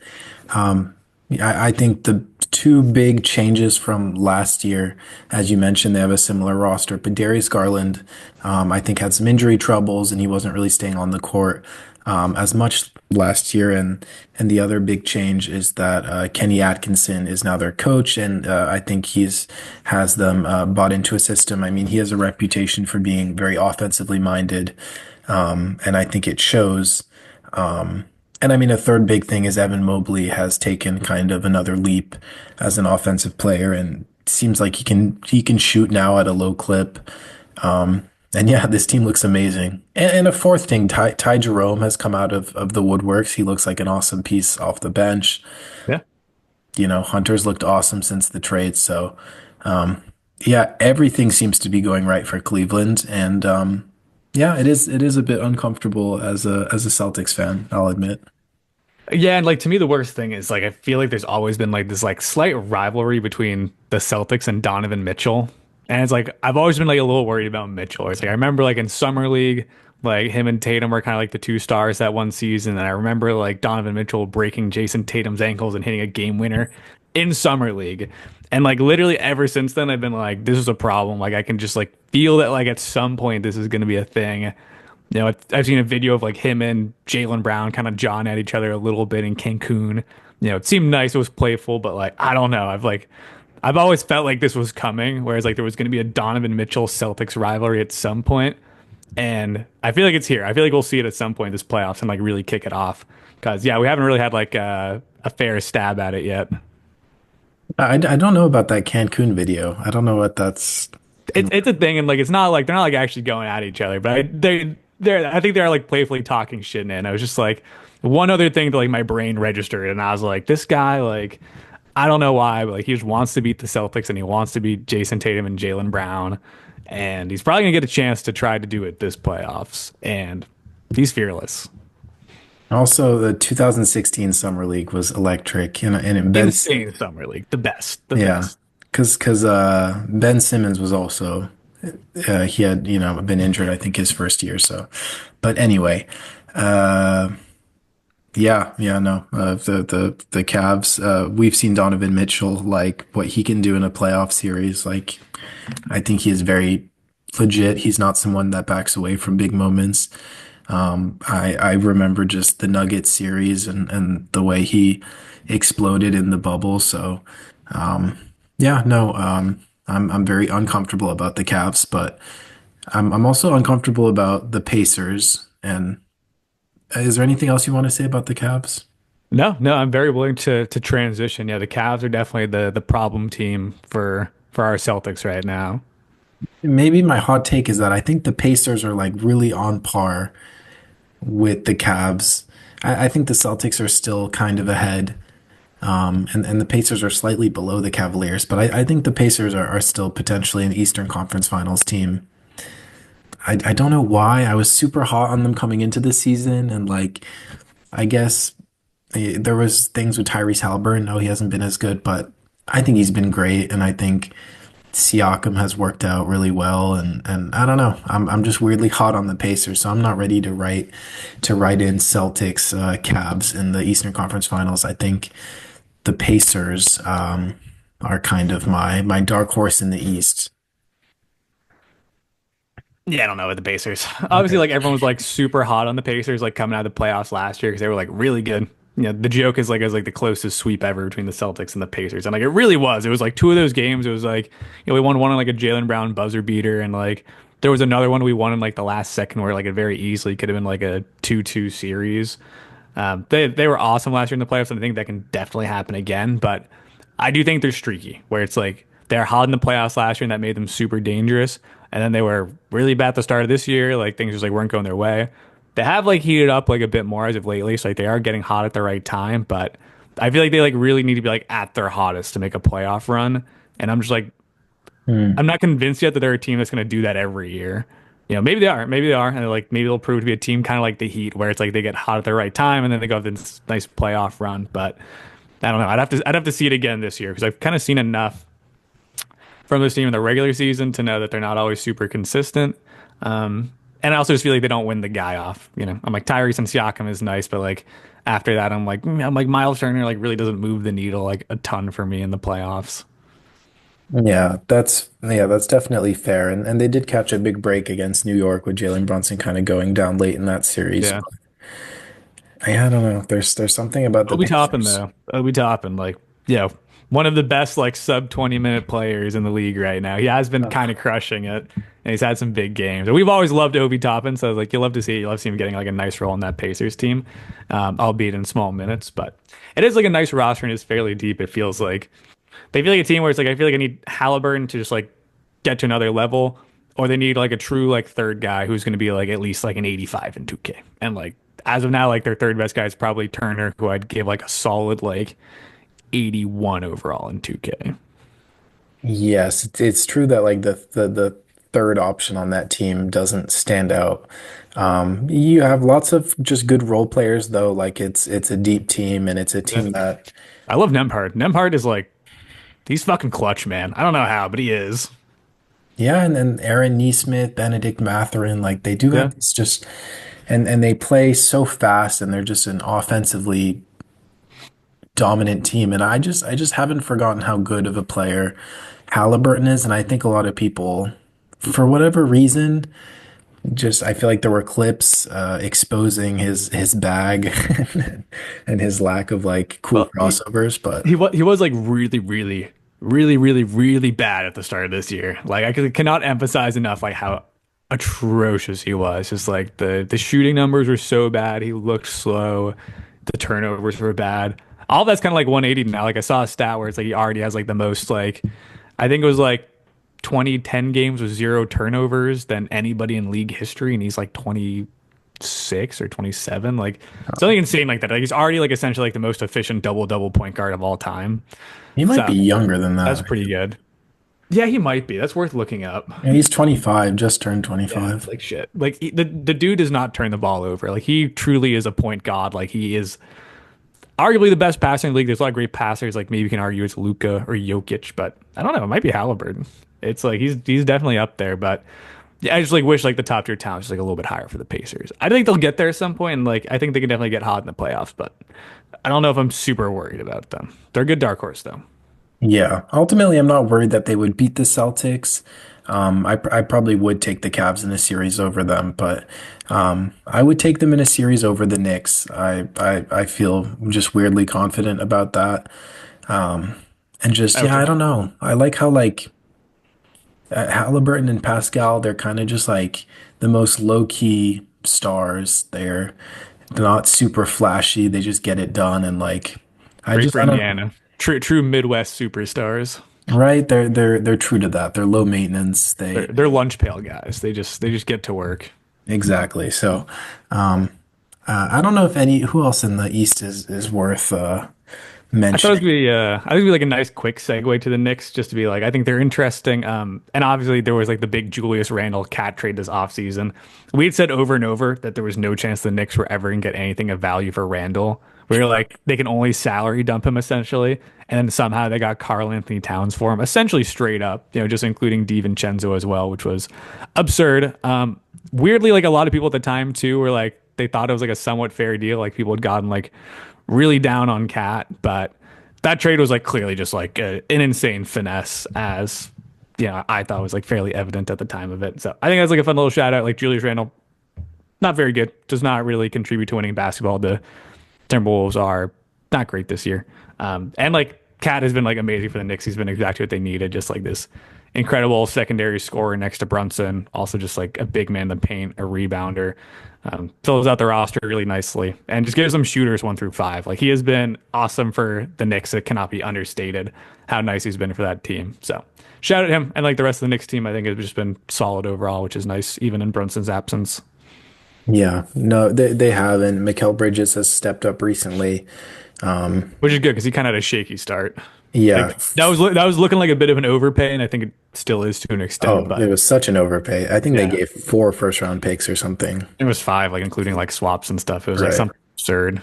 I think the two big changes from last year, as you mentioned, they have a similar roster. But Darius Garland, I think, had some injury troubles and he wasn't really staying on the court as much last year. And the other big change is that Kenny Atkinson is now their coach, and I think he's has them bought into a system. I mean, he has a reputation for being very offensively minded, and I think it shows. And I mean, a third big thing is Evan Mobley has taken kind of another leap as an offensive player, and seems like he can shoot now at a low clip. And yeah, this team looks amazing. And a fourth thing, Ty Jerome has come out of the woodworks. He looks like an awesome piece off the bench. Yeah. Hunter's looked awesome since the trade. So yeah, everything seems to be going right for Cleveland, and yeah, it is a bit uncomfortable as a Celtics fan, I'll admit. Yeah, and like to me, the worst thing is like I feel like there's always been like this like slight rivalry between the Celtics and Donovan Mitchell, and it's like I've always been like a little worried about Mitchell. It's like I remember like in summer league, like him and Tatum were kind of like the two stars that one season, and I remember like Donovan Mitchell breaking Jason Tatum's ankles and hitting a game winner in summer league, and like literally ever since then, I've been like, this is a problem. Like I can just like feel that like at some point this is going to be a thing. I've seen a video of like him and Jaylen Brown kind of jawing at each other a little bit in Cancun. It seemed nice, it was playful, but like I don't know. I've always felt like this was coming, whereas like there was going to be a Donovan Mitchell Celtics rivalry at some point, and I feel like it's here. I feel like we'll see it at some point this playoffs and like really kick it off because yeah, we haven't really had like a fair stab at it yet. I don't know about that Cancun video. I don't know what that's. It's a thing, and like it's not like they're not like actually going at each other, but they're I think they're like playfully talking shit in it. And I was just like, one other thing that like my brain registered, and I was like, this guy, like, I don't know why, but like he just wants to beat the Celtics and he wants to beat Jason Tatum and Jalen Brown, and he's probably gonna get a chance to try to do it this playoffs, and he's fearless. Also, the 2016 Summer League was electric, and Insane summer league, the best, the yeah, best. because Ben Simmons was also he had been injured I think his first year, so but anyway, uh, yeah, no, the Cavs, we've seen Donovan Mitchell, like what he can do in a playoff series. Like I think he is very legit. He's not someone that backs away from big moments. I remember just the Nuggets series and the way he exploded in the bubble. So yeah, no, I'm very uncomfortable about the Cavs, but I'm also uncomfortable about the Pacers. And is there anything else you want to say about the Cavs? No, no, I'm very willing to transition. Yeah, the Cavs are definitely the problem team for our Celtics right now. Maybe my hot take is that I think the Pacers are like really on par with the Cavs. I think the Celtics are still kind of ahead, and the Pacers are slightly below the Cavaliers, but I think the Pacers are still potentially an Eastern Conference Finals team. I don't know why. I was super hot on them coming into the season, and like I guess there was things with Tyrese Halliburton. No, he hasn't been as good, but I think he's been great, and I think Siakam has worked out really well, and I don't know. I'm just weirdly hot on the Pacers, so I'm not ready to write in Celtics, Cavs in the Eastern Conference Finals. I think the Pacers are kind of my dark horse in the East. Yeah, I don't know with the Pacers. Obviously, Okay. like everyone was like super hot on the Pacers, like coming out of the playoffs last year because they were like really good. You know, the joke is like it was like the closest sweep ever between the Celtics and the Pacers, and like it really was. It was like two of those games. It was like we won one on like a Jalen Brown buzzer beater, and like there was another one we won in like the last second where like it very easily could have been like a 2-2 series. They were awesome last year in the playoffs, and I think that can definitely happen again. But I do think they're streaky, where it's like they're hot in the playoffs last year, and that made them super dangerous. And then they were really bad at the start of this year, like things just like weren't going their way. They have like heated up like a bit more as of lately, so like they are getting hot at the right time. But I feel like they like really need to be like at their hottest to make a playoff run. And I'm just like Hmm. I'm not convinced yet that they're a team that's going to do that every year. You know, maybe they are, and they're like maybe they'll prove to be a team kind of like the Heat, where it's like they get hot at the right time and then they go have this nice playoff run. But I don't know. I'd have to see it again this year because I've kind of seen enough from this team in the regular season to know that they're not always super consistent. And I also just feel like they don't win the guy off. You know, I'm like Tyrese and Siakam is nice, but like after that, I'm like Miles Turner like really doesn't move the needle like a ton for me in the playoffs. Yeah, that's definitely fair. And they did catch a big break against New York with Jalen Brunson kind of going down late in that series. Yeah. But yeah, I don't know. There's something about the Obi Toppin Pacers. though. Obi Toppin, like, yeah, one of the best like sub 20-minute players in the league right now. He has been kind of crushing it, and he's had some big games. And we've always loved Obi Toppin, so like you love to see it. You love to see him getting like a nice role in that Pacers team, albeit in small minutes. But it is like a nice roster and it's fairly deep. It feels like they feel like a team where it's like I feel like I need Halliburton to just like get to another level, or they need like a true like third guy who's going to be like at least like an 85 in 2K. And like as of now, like their third best guy is probably Turner, who I'd give like a solid like 81 overall in 2K. Yes, it's true that like the third option on that team doesn't stand out. You have lots of just good role players though. Like it's a deep team and it's a Yeah. team that I love Nemhard. Nemhard is like he's fucking clutch, man. I don't know how, but he is. yeah, and then Aaron Nesmith, Benedict Mathurin, like they do Yeah. have this just and they play so fast and they're just an offensively dominant team. And I just haven't forgotten how good of a player Halliburton is. And I think a lot of people, for whatever reason, just I feel like there were clips exposing his bag and his lack of like cool Well, crossovers. But he was like really bad at the start of this year. Like cannot emphasize enough like how atrocious he was. Just like the shooting numbers were so bad. He looked slow. The turnovers were bad. All that's kind of like 180 now. Like I saw a stat where it's like he already has like the most like I think it was like 2010 games with zero turnovers than anybody in league history, and he's like 22 26 or 27, like something insane like that. Like he's already like essentially like the most efficient double point guard of all time. He might be So younger than that's that. pretty good. Yeah, he might be. That's worth looking up. Yeah, he's 25, just turned Yeah, 25. like shit. Like the dude does not turn the ball over. Like he truly is a point god. Like he is arguably the best passer in the league. There's a lot of great passers. Like maybe you can argue it's Luka or Jokic, but I don't know. It might be Halliburton. It's like he's definitely up there, but yeah, I just like wish like the top tier talent is like a little bit higher for the Pacers. I think they'll get there at some point, and like I think they can definitely get hot in the playoffs, but I don't know if I'm super worried about them. They're a good dark horse though. Yeah, ultimately, I'm not worried that they would beat the Celtics. I probably would take the Cavs in a series over them, but I would take them in a series over the Knicks. I feel just weirdly confident about that. And just, I would yeah, I too. don't know. I like how like Halliburton and Pascal, they're kind of just like the most low-key stars. They're not super flashy. They just get it done, and like Great for I don't. Indiana. True Midwest superstars. Right, they're true to that. They're low maintenance. They're lunch pail guys. They just get to work. Exactly. So, um, I don't know if any who else in the East is worth I thought it was mentioning. gonna be I think it'd be like a nice quick segue to the Knicks, just to be like I think they're interesting. And obviously there was like the big Julius Randle cat trade this offseason. We had said over and over that there was no chance the Knicks were ever gonna get anything of value for Randle. We were like they can only salary dump him essentially, and then somehow they got Karl Anthony Towns for him, essentially straight up, just including DiVincenzo as well, which was absurd. Weirdly, like a lot of people at the time too were like they thought it was like a somewhat fair deal. Like people had gotten like really down on Cat, but that trade was like clearly just like an insane finesse, as I thought was like fairly evident at the time of it. So I think that's like a fun little shout out. Like Julius Randle, not very good, does not really contribute to winning basketball. The Timberwolves are not great this year. And like Cat has been like amazing for the Knicks. He's been exactly what they needed. Just like this incredible secondary scorer next to Brunson. Also just like a big man in the paint, a rebounder. Fills out the roster really nicely and just gives them shooters 1 through 5. Like he has been awesome for the Knicks. It cannot be understated how nice he's been for that team. So shout at him. And like the rest of the Knicks team, I think has just been solid overall, which is nice, even in Brunson's absence, Yeah, no, they haven't. Mikal Bridges has stepped up recently. which is good because he kind of had a shaky start. Yeah. Like that was looking like a bit of an overpay, and I think it still is to an extent, Oh, it but was such an overpay. I think they yeah, gave 4 first-round picks or something. it was 5, like including like swaps and stuff. It was like Right. something absurd.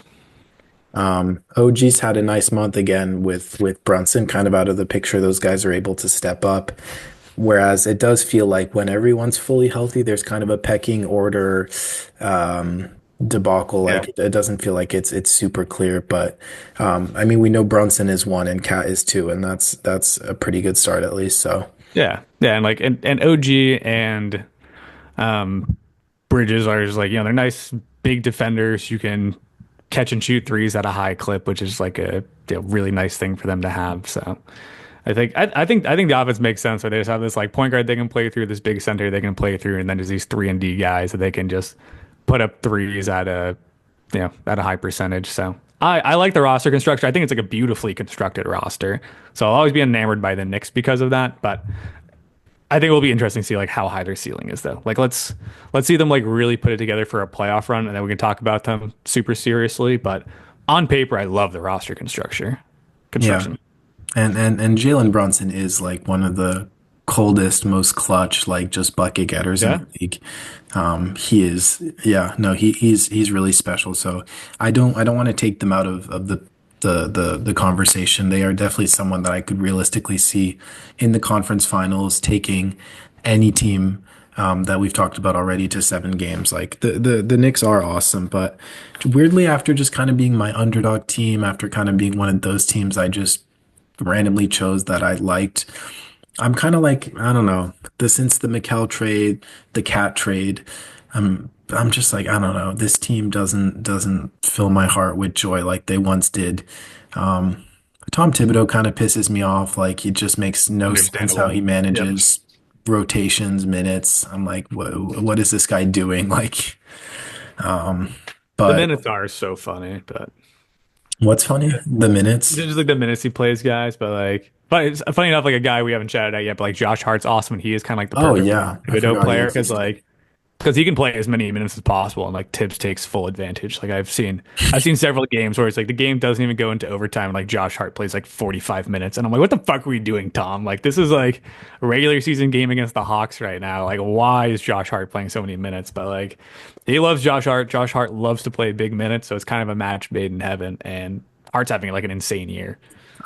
OG's had a nice month again with Brunson kind of out of the picture. Those guys are able to step up. Whereas it does feel like when everyone's fully healthy, there's kind of a pecking order debacle. Yeah. Like it doesn't feel like it's super clear. But I mean, we know Brunson is one and Cat is two, and that's a pretty good start at least. So Yeah. Yeah. And like, and OG and um, Bridges are just like, they're nice big defenders. You can catch and shoot threes at a high clip, which is like a really nice thing for them to have. So I think the offense makes sense where they just have this like point guard they can play through, this big center they can play through, and then there's these 3 and D guys that they can just put up threes at a high percentage. So I like the roster construction. I think it's like a beautifully constructed roster. So I'll always be enamored by the Knicks because of that. But I think it will be interesting to see like how high their ceiling is though. Like let's see them like really put it together for a playoff run, and then we can talk about them super seriously. But on paper, I love the roster construction. yeah, Construction. and Jalen Brunson is like one of the coldest, most clutch, like just bucket getters in Yeah. the league. He is, yeah, no, he's really special. So I don't want to take them out of the conversation. They are definitely someone that I could realistically see in the conference finals taking any team that we've talked about already to 7 games. Like the Knicks are awesome, but weirdly, after just kind of being my underdog team, after kind of being one of those teams I just randomly chose that I liked. I'm kind of like, I don't know, since the Mikal trade, the Cat trade, I'm just like, I don't know, this team doesn't fill my heart with joy like they once did. Um, Tom Thibodeau kind of pisses me off. Like it just makes no sense how Understandable. he Yep. manages rotations, minutes. I'm like, what is this guy doing? Like, The but minutes are so funny, but what's funny? The minutes. just like the minutes he plays guys, but like, but it's funny enough, like a guy we haven't chatted out yet, but like Josh Hart's awesome, and he is kind of like the Oh perfect yeah, I Thibodeau forgot he player because existed. like because he can play as many minutes as possible, and like Tibbs takes full advantage. Like I've seen several games where it's like the game doesn't even go into overtime, and like Josh Hart plays like 45 minutes, and I'm like, what the fuck are we doing, Tom? Like this is like a regular season game against the Hawks right now. Like why is Josh Hart playing so many minutes? But like he loves Josh Hart. Josh Hart loves to play big minutes, so it's kind of a match made in heaven. And Hart's having like an insane year.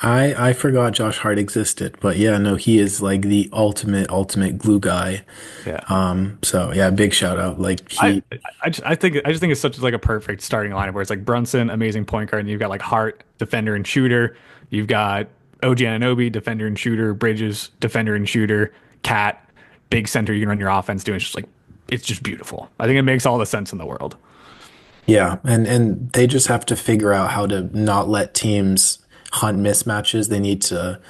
I forgot Josh Hart existed, but yeah, no, he is like the ultimate glue guy. Yeah. So yeah, big shout out. Like I he, I just think it's such like a perfect starting lineup where it's like Brunson, amazing point guard, and you've got like Hart, defender and shooter. You've got OG Anunoby, defender and shooter, Bridges, defender and shooter, Cat, big center you can run your offense doing. It's just beautiful. I think it makes all the sense in the world. yeah, and they just have to figure out how to not let teams hunt mismatches. They need to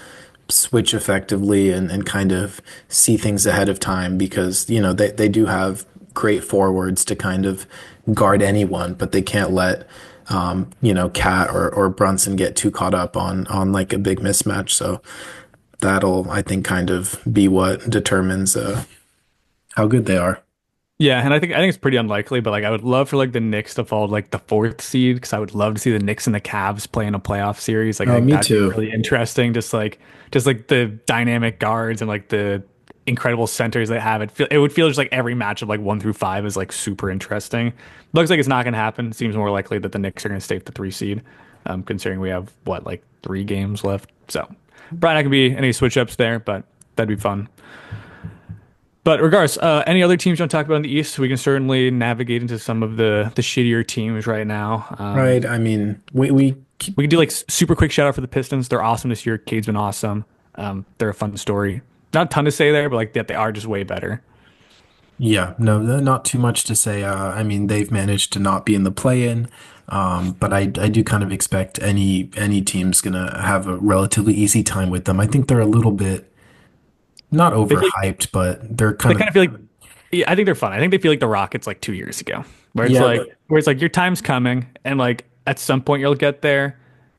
switch effectively and kind of see things ahead of time because, they do have great forwards to kind of guard anyone, but they can't let Cat or Brunson get too caught up on like a big mismatch. So that'll, I think, kind of be what determines how good they are. Yeah, and I think it's pretty unlikely, but like I would love for like the Knicks to fall to, like the fourth seed because I would love to see the Knicks and the Cavs play in a playoff series. Like I Oh, think me that'd be too. really interesting. Just like the dynamic guards and like the incredible centers they have. It would feel just like every match of like 1 through 5 is like super interesting. Looks like it's not gonna happen. Seems more likely that the Knicks are gonna stay at the 3 seed, considering we have what like 3 games left. So probably not gonna be any switch ups there, but that'd be fun. But regardless, any other teams you want to talk about in the East? We can certainly navigate into some of the shittier teams right now. Right. I mean, we We can do like super quick shout out for the Pistons. They're awesome this year. Cade's been awesome. They're a fun story. Not a ton to say there, but like that they are just way better. Yeah, no, not too much to say. I mean, they've managed to not be in the play-in, but I do kind of expect any team's gonna have a relatively easy time with them. I think they're a little bit not They feel, overhyped, but they're they kind of kind of feel like yeah, I think they're fun. I think they feel like the Rockets like 2 years ago, where it's yeah, like but where it's like your time's coming, and like at some point you'll get there,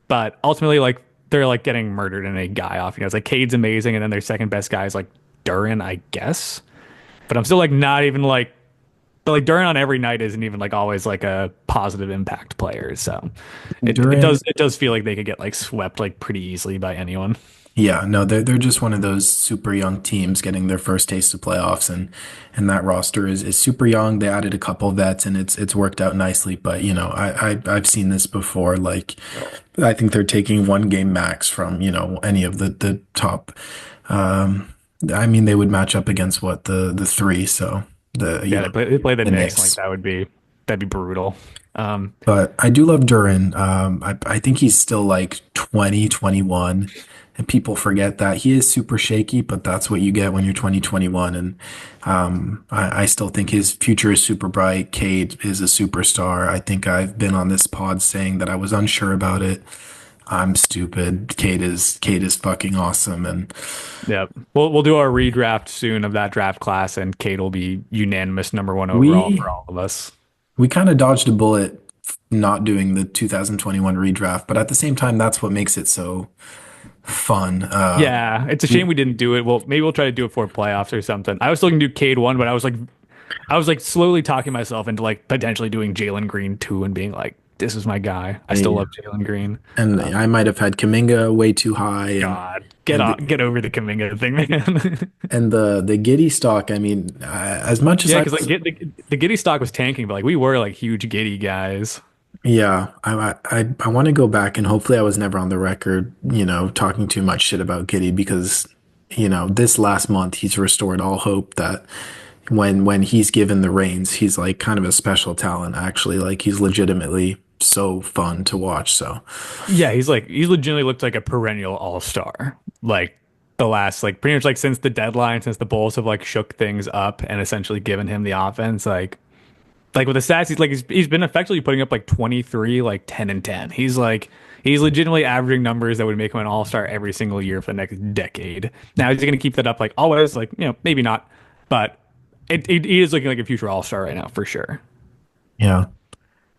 but ultimately like they're like getting murdered in a guy off. It's like Cade's amazing, and then their second best guy is like Duran, I guess. But I'm still like not even like but like Duran on every night isn't even like always like a positive impact player. So it Durant. does feel like they could get like swept like pretty easily by anyone. Yeah, no, they're just one of those super young teams getting their first taste of playoffs, and that roster is super young. They added a couple vets, and it's worked out nicely. But I've seen this before. Like, I think they're taking 1 game max from any of the top. Um, I mean, they would match up against what the three, so the Yeah, they play the the Knicks and like Knicks. that'd be brutal. Um, But I do love Duran. I think he's still like 20, 21, and people forget that he is super shaky, but that's what you get when you're 20, 21. And I still think his future is super bright. Cade is a superstar. I think I've been on this pod saying that I was unsure about it. I'm stupid. Cade is fucking awesome, and yeah, we'll do our redraft soon of that draft class, and Cade will be unanimous #1 overall we for all of us. we kind of dodged a bullet not doing the 2021 redraft, but at the same time, that's what makes it so fun. Yeah, it's a shame we didn't do it. Well, maybe we'll try to do it for playoffs or something. I was still gonna do Cade 1, but I was like slowly talking myself into like potentially doing Jalen Green 2 and being like, this is my guy. I still Yeah. love Jalen Green. And Um, I might have had Kaminga way too high, God, and get over the Kaminga thing, man. the Giddy stock. I mean, as much as Yeah, I because like was, the Giddy stock was tanking, but like we were like huge Giddy guys. yeah, I want to go back and hopefully I was never on the record, talking too much shit about Giddy because, this last month he's restored all hope that when he's given the reins, he's like kind of a special talent. Actually, like he's legitimately so fun to watch. So Yeah, he's legitimately looked like a perennial all-star. Like the last like pretty much like since the deadline, since the Bulls have like shook things up and essentially given him the offense, like with the stats, he's been effectively putting up like 23, like 10 and 10. He's legitimately averaging numbers that would make him an all-star every single year for the next decade. Now is he gonna keep that up like always? Like, maybe not, but he is looking like a future all-star right now for sure. yeah,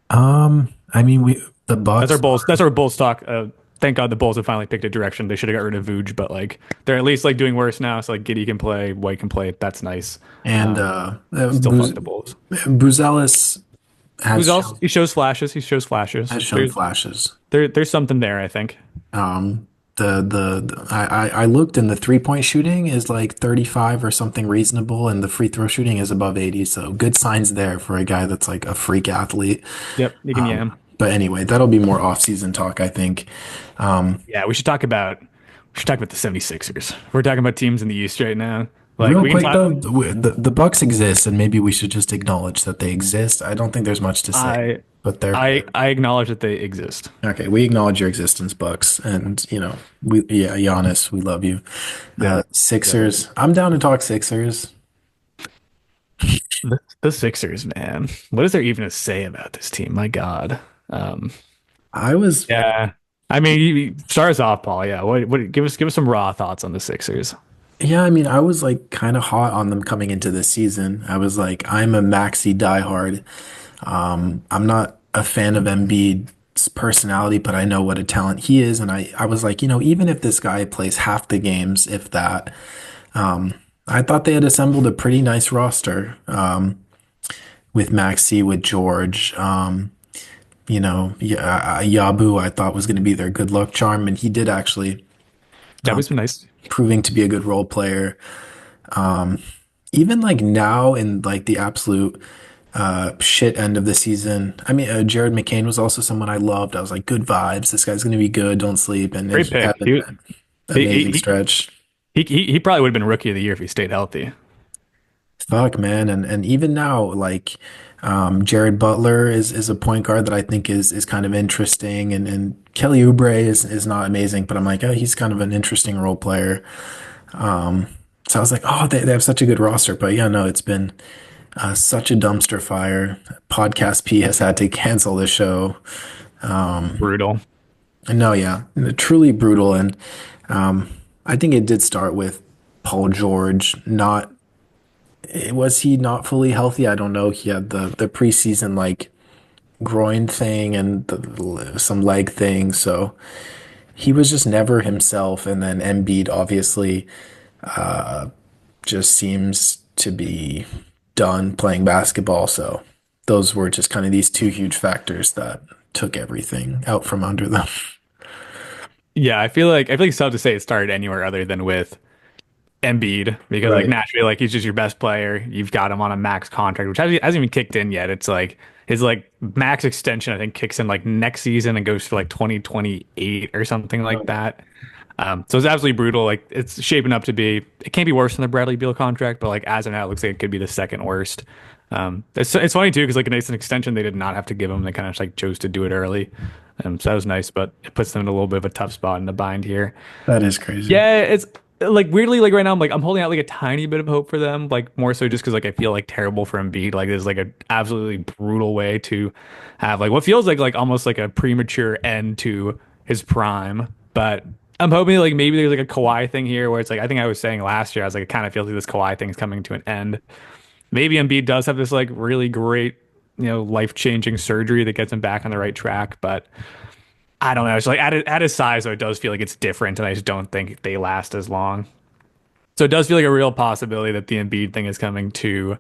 I mean the That's our Bucks. Bulls. That's our Bulls talk. Thank God the Bulls have finally picked a direction. They should have got rid of Vooch, but like they're at least like doing worse now. So like Giddy can play, White can play. That's nice. And Still fuck Booz, the Bulls. Wolves. Bruzelis Who's has also shown he shows flashes. He shows flashes. has shown flashes. There's something there, I think. I looked and the 3-point shooting is like 35 or something reasonable, and the free throw shooting is above 80. So good signs there for a guy that's like a freak athlete. Yep, you can yam. But anyway, that'll be more off-season talk, I think. Yeah, we should talk about the 76ers. We're talking about teams in the East right now. Like Real we can quick talk. though, the Bucks exist, and maybe we should just acknowledge that they exist. I don't think there's much to say, I but they're I I acknowledge that they exist. okay. We acknowledge your existence, Bucks, and yeah, Giannis, we love you. Yep. Yep. Sixers, I'm down to talk Sixers. The Sixers, man. What is there even to say about this team? My God. I was Yeah. I mean, start us off, Paul. Yeah. What? Give us some raw thoughts on the Sixers. Yeah, I mean, I was like kind of hot on them coming into this season. I was like, I'm a Maxi diehard. I'm not a fan of Embiid's personality, but I know what a talent he is. And I was like, even if this guy plays half the games, if that, I thought they had assembled a pretty nice roster with Maxi, with George. Yabu, I thought was going to be their good luck charm, and he did actually, That was nice. proving to be a good role player. Even like now in like the absolute shit end of the season. I mean, Jared McCain was also someone I loved. I was like, good vibes. This guy's going to be good. Don't sleep. And Great he had pick. an He amazing he stretch. he probably would have been rookie of the year if he stayed healthy. Fuck, man. And even now, like Jared Butler is a point guard that I think is kind of interesting. And Kelly Oubre is not amazing, but I'm like, oh, he's kind of an interesting role player. So I was like, oh, they have such a good roster. But yeah, no, it's been such a dumpster fire. Podcast P has had to cancel the show. Brutal. No, yeah, truly brutal. And I think it did start with Paul George. Not was he not fully healthy? I don't know. He had the preseason like groin thing and some leg thing, so he was just never himself. And then Embiid obviously just seems to be done playing basketball. So those were just kind of these two huge factors that took everything out from under them. Yeah, I feel like it's tough to say it started anywhere other than with Embiid because like Right. naturally like he's just your best player. You've got him on a max contract, which hasn't even kicked in yet. It's like his like max extension I think kicks in like next season and goes to like 2028 or something like that. So it's absolutely brutal. Like it's shaping up to be. It can't be worse than the Bradley Beal contract, but like as of now, it looks like it could be the second worst. It's funny too because like it's an extension they did not have to give him. They kind of just like chose to do it early. So that was nice, but it puts them in a little bit of a tough spot in the bind here. That is crazy. Yeah, it's like weirdly like right now I'm holding out like a tiny bit of hope for them, like more so just because like I feel like terrible for Embiid. Like there's like a absolutely brutal way to have like what feels like almost like a premature end to his prime. But I'm hoping like maybe there's like a Kawhi thing here where it's like I think I was saying last year I was like it kind of feels like this Kawhi thing is coming to an end. Maybe Embiid does have this like really great life-changing surgery that gets him back on the right track, but I don't know. It's like at his size, though, it does feel like it's different, and I just don't think they last as long. So it does feel like a real possibility that the Embiid thing is coming to.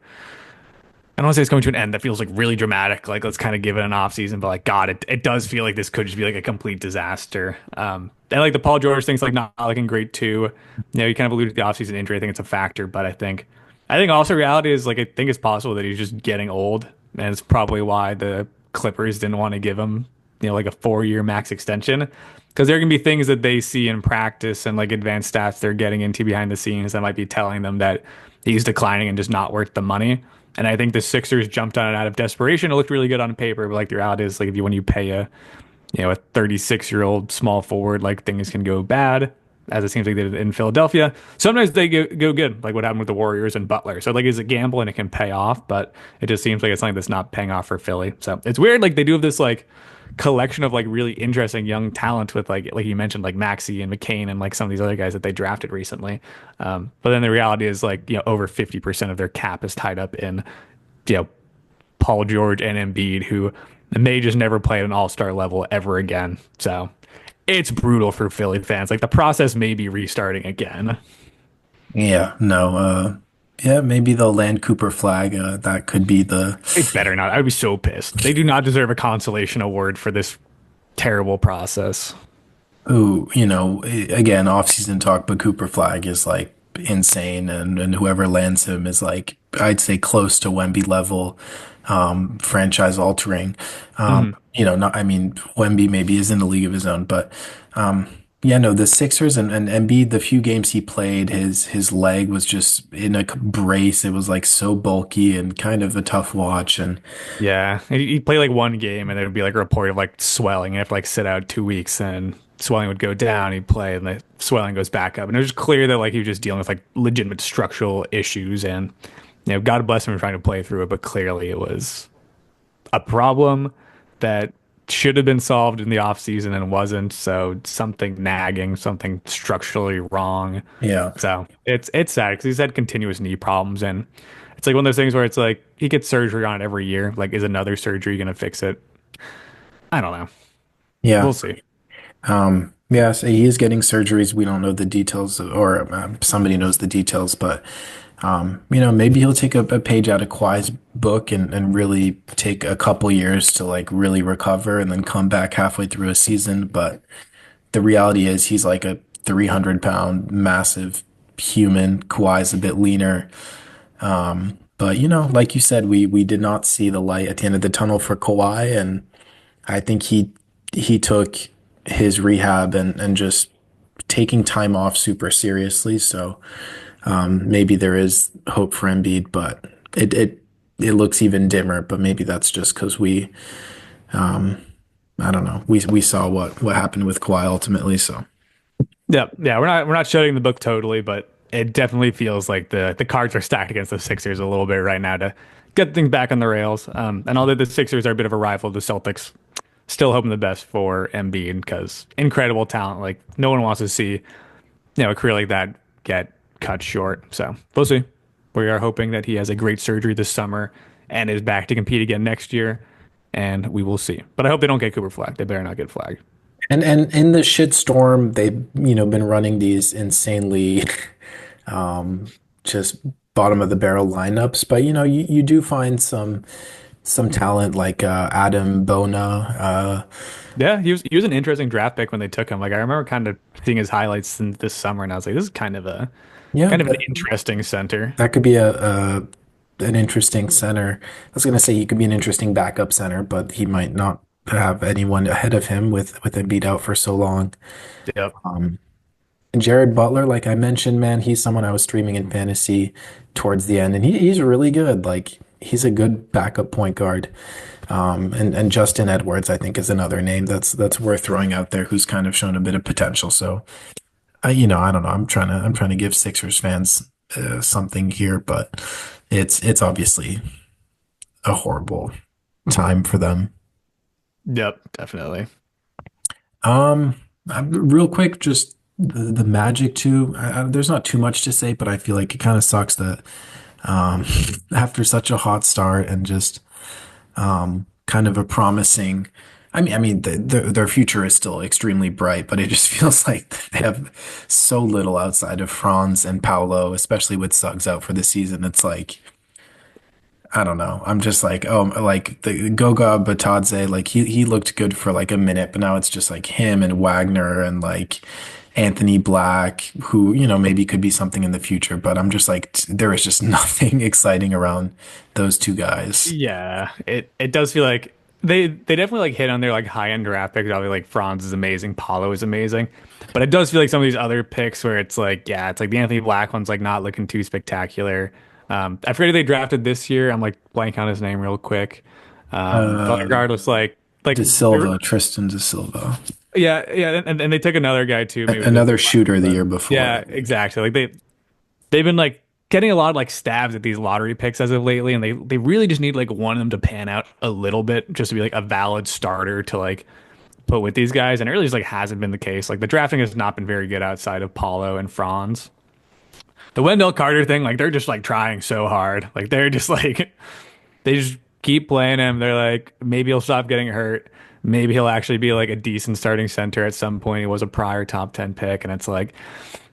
I don't want to say it's coming to an end. That feels like really dramatic. Like let's kind of give it an off season, but like God, it does feel like this could just be like a complete disaster. And like the Paul George thing's like not looking great too. You kind of alluded to the off season injury. I think it's a factor, but I think also reality is like I think it's possible that he's just getting old, and it's probably why the Clippers didn't want to give him like a 4-year max extension because there can be things that they see in practice and like advanced stats they're getting into behind the scenes that might be telling them that he's declining and just not worth the money. And I think the Sixers jumped on it out of desperation. It looked really good on paper, but like the reality is like if you when you pay a 36-year-old small forward, like things can go bad, as it seems like they did in Philadelphia. Sometimes they go good, like what happened with the Warriors and Butler. So like it's a gamble and it can pay off, but it just seems like it's something that's not paying off for Philly. So it's weird. Like they do have this like collection of like really interesting young talent with like you mentioned like Maxey and McCain and like some of these other guys that they drafted recently. But then the reality is like over 50% of their cap is tied up in you know Paul George and Embiid, who may just never play at an all-star level ever again. So it's brutal for Philly fans. Like the process may be restarting again. Yeah, no, Yeah, maybe they'll land Cooper Flag. That could be the They better not. I'd be so pissed. They do not deserve a consolation award for this terrible process. who, again, off-season talk, but Cooper Flag is like insane, and whoever lands him is like, I'd say close to Wemby level, franchise altering. Mhm. Not, I mean, Wemby maybe is in a league of his own, but yeah, no, the Sixers and Embiid, the few games he played, his leg was just in a brace. It was like so bulky and kind of a tough watch, and Yeah, he'd play like one game, and there would be like a report of like swelling. You have to like sit out 2 weeks, and swelling would go down. He'd play, and the swelling goes back up. And it was just clear that like he was just dealing with like legitimate structural issues. And God bless him for trying to play through it, but clearly it was a problem that should have been solved in the off season and wasn't. So something nagging, something structurally wrong. yeah. So it's sad because he's had continuous knee problems, and it's like one of those things where it's like he gets surgery on it every year. Like, is another surgery gonna fix it? I don't know. Yeah. We'll see. Yeah, so he is getting surgeries. We don't know the details, or somebody knows the details, but maybe he'll take a page out of Kawhi's book and really take a couple years to like really recover and then come back halfway through a season. But the reality is he's like a 300-pound massive human. Kawhi's a bit leaner. But like you said, we did not see the light at the end of the tunnel for Kawhi, and I think he took his rehab and just taking time off super seriously. So maybe there is hope for Embiid, but it looks even dimmer. But maybe that's just because I don't know, we saw what happened with Kawhi ultimately. So Yeah, yeah. We're not shutting the book totally, but it definitely feels like the cards are stacked against the Sixers a little bit right now to get things back on the rails. And although the Sixers are a bit of a rival, the Celtics still hoping the best for Embiid because incredible talent. Like no one wants to see a career like that get cut short. So we'll see. We are hoping that he has a great surgery this summer and is back to compete again next year, and we will see. But I hope they don't get Cooper flagged. They better not get flagged. and in the shit storm, they've been running these insanely just bottom of the barrel lineups, but you do find some talent like Adam Bona. Yeah, he was an interesting draft pick when they took him. Like I remember kind of seeing his highlights in this summer, and I was like, this is kind of a Yeah, kind of an interesting center. that could be a an interesting center. I was gonna say he could be an interesting backup center, but he might not have anyone ahead of him with Embiid out for so long. Yep. And Jared Butler, like I mentioned, man, he's someone I was streaming in fantasy towards the end, and he's really good. Like he's a good backup point guard. And Justin Edwards, I think, is another name that's worth throwing out there, who's kind of shown a bit of potential. So I don't know. I'm trying to give Sixers fans something here, but it's obviously a horrible time for them. Yep, definitely. Real quick, just the Magic too. There's not too much to say, but I feel like it kind of sucks that um, after such a hot start and just kind of a promising. I mean, their future is still extremely bright, but it just feels like they have so little outside of Franz and Paolo, especially with Suggs out for the season. It's like I don't know. I'm just like, oh, like the Goga Batadze, like he looked good for like a minute, but now it's just like him and Wagner and like Anthony Black, who, maybe could be something in the future. But I'm just like, there is just nothing exciting around those two guys. Yeah, it does feel like they definitely like hit on their like high end draft picks. Obviously, like Franz is amazing, Paulo is amazing, but it does feel like some of these other picks where it's like, yeah, it's like the Anthony Black one's like not looking too spectacular. I forget who they drafted this year. I'm like blank on his name real quick. But Uh, regardless, De Silva, Tristan De Silva, yeah, yeah, and they took another guy too. Maybe it was another Anthony Black, shooter the but year before. yeah, exactly. Like they've been like getting a lot of like stabs at these lottery picks as of lately, and they really just need like one of them to pan out a little bit just to be like a valid starter to like put with these guys. And it really just like hasn't been the case. Like the drafting has not been very good outside of Paulo and Franz. The Wendell Carter thing, like they're just like trying so hard. Like they're just like they just keep playing him. They're like maybe he'll stop getting hurt. Maybe he'll actually be like a decent starting center at some point. He was a prior top 10 pick, and it's like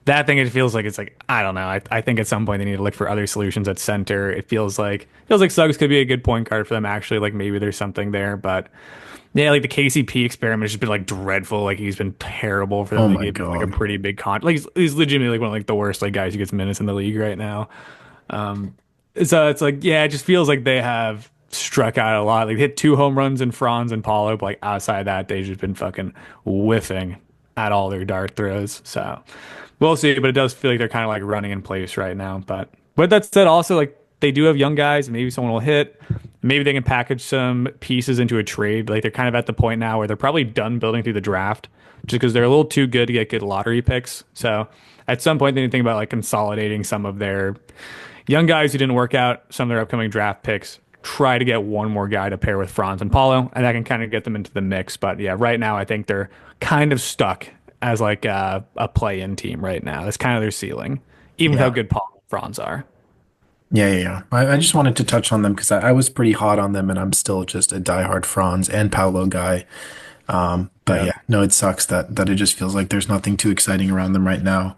that thing, it feels like it's like I don't know. I think at some point they need to look for other solutions at center. It feels like Suggs could be a good point guard for them actually. Like maybe there's something there, but yeah, like the KCP experiment has just been like dreadful. Like he's been terrible for them. Oh They my gave him like a God. pretty big con. Like he's legitimately like one of like the worst like guys who gets minutes in the league right now. So it's like yeah, it just feels like they have struck out a lot. Like they hit two home runs in Franz and Paulo, but like outside of that, they've just been fucking whiffing at all their dart throws. So we'll see. But it does feel like they're kind of like running in place right now. But with that said, also like they do have young guys. Maybe someone will hit. Maybe they can package some pieces into a trade. Like they're kind of at the point now where they're probably done building through the draft, just because they're a little too good to get good lottery picks. So at some point they need to think about like consolidating some of their young guys who didn't work out, some of their upcoming draft picks. Try to get one more guy to pair with Franz and Paulo, and that can kind of get them into the mix. But yeah, right now I think they're kind of stuck as like a play-in team right now. That's kind of their ceiling, even with how Yeah. good Paulo and Franz are. Yeah. I just wanted to touch on them because I was pretty hot on them, and I'm still just a diehard Franz and Paolo guy. But Yeah. yeah, no, it sucks that it just feels like there's nothing too exciting around them right now.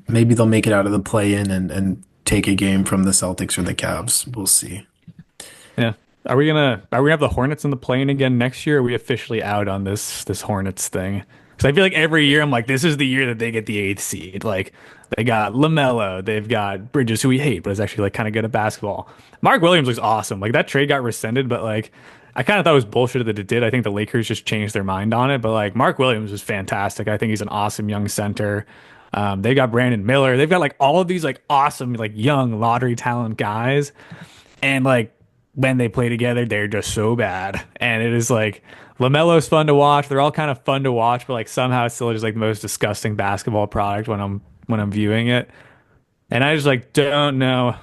Maybe they'll make it out of the play-in and take a game from the Celtics or the Cavs. We'll see. Yeah. Are we gonna have the Hornets in the plane again next year? Or are we officially out on this Hornets thing? Because I feel like every year I'm like, this is the year that they get the eighth seed. Like they got LaMelo, they've got Bridges, who we hate, but is actually like kind of good at basketball. Mark Williams looks awesome. Like that trade got rescinded, but like I kind of thought it was bullshit that it did. I think the Lakers just changed their mind on it. But like Mark Williams is fantastic. I think he's an awesome young center. They got Brandon Miller. They've got like all of these like awesome like young lottery talent guys. And like when they play together, they're just so bad. And it is like LaMelo's fun to watch. They're all kind of fun to watch, but like somehow it's still just like the most disgusting basketball product when I'm viewing it. And I just like don't know.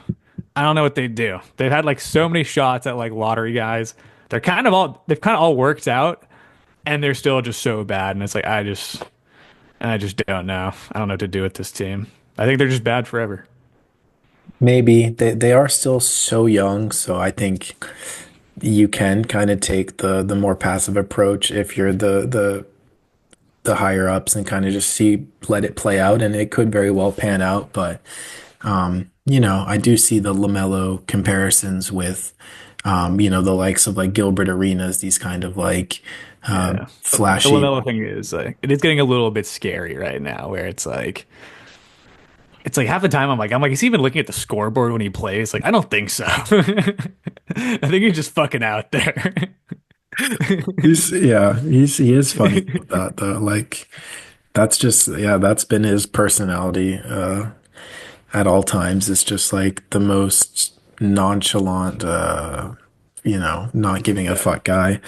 I don't know what they do. They've had like so many shots at like lottery guys. They've kind of all worked out and they're still just so bad. And it's like I just don't know. I don't know what to do with this team. I think they're just bad forever. Maybe they are still so young, so I think you can kind of take the more passive approach if you're the higher ups and kind of just see let it play out, and it could very well pan out. But I do see the LaMelo comparisons with the likes of like Gilbert Arenas, these kind of like Yeah. The flashy. Lamelo thing is like it is getting a little bit scary right now where it's like half the time I'm like, is he even looking at the scoreboard when he plays? Like, I don't think so. I think he's just fucking out there. He is funny with that though. Like that's just that's been his personality at all times. It's just like the most nonchalant not giving a Yeah. fuck guy.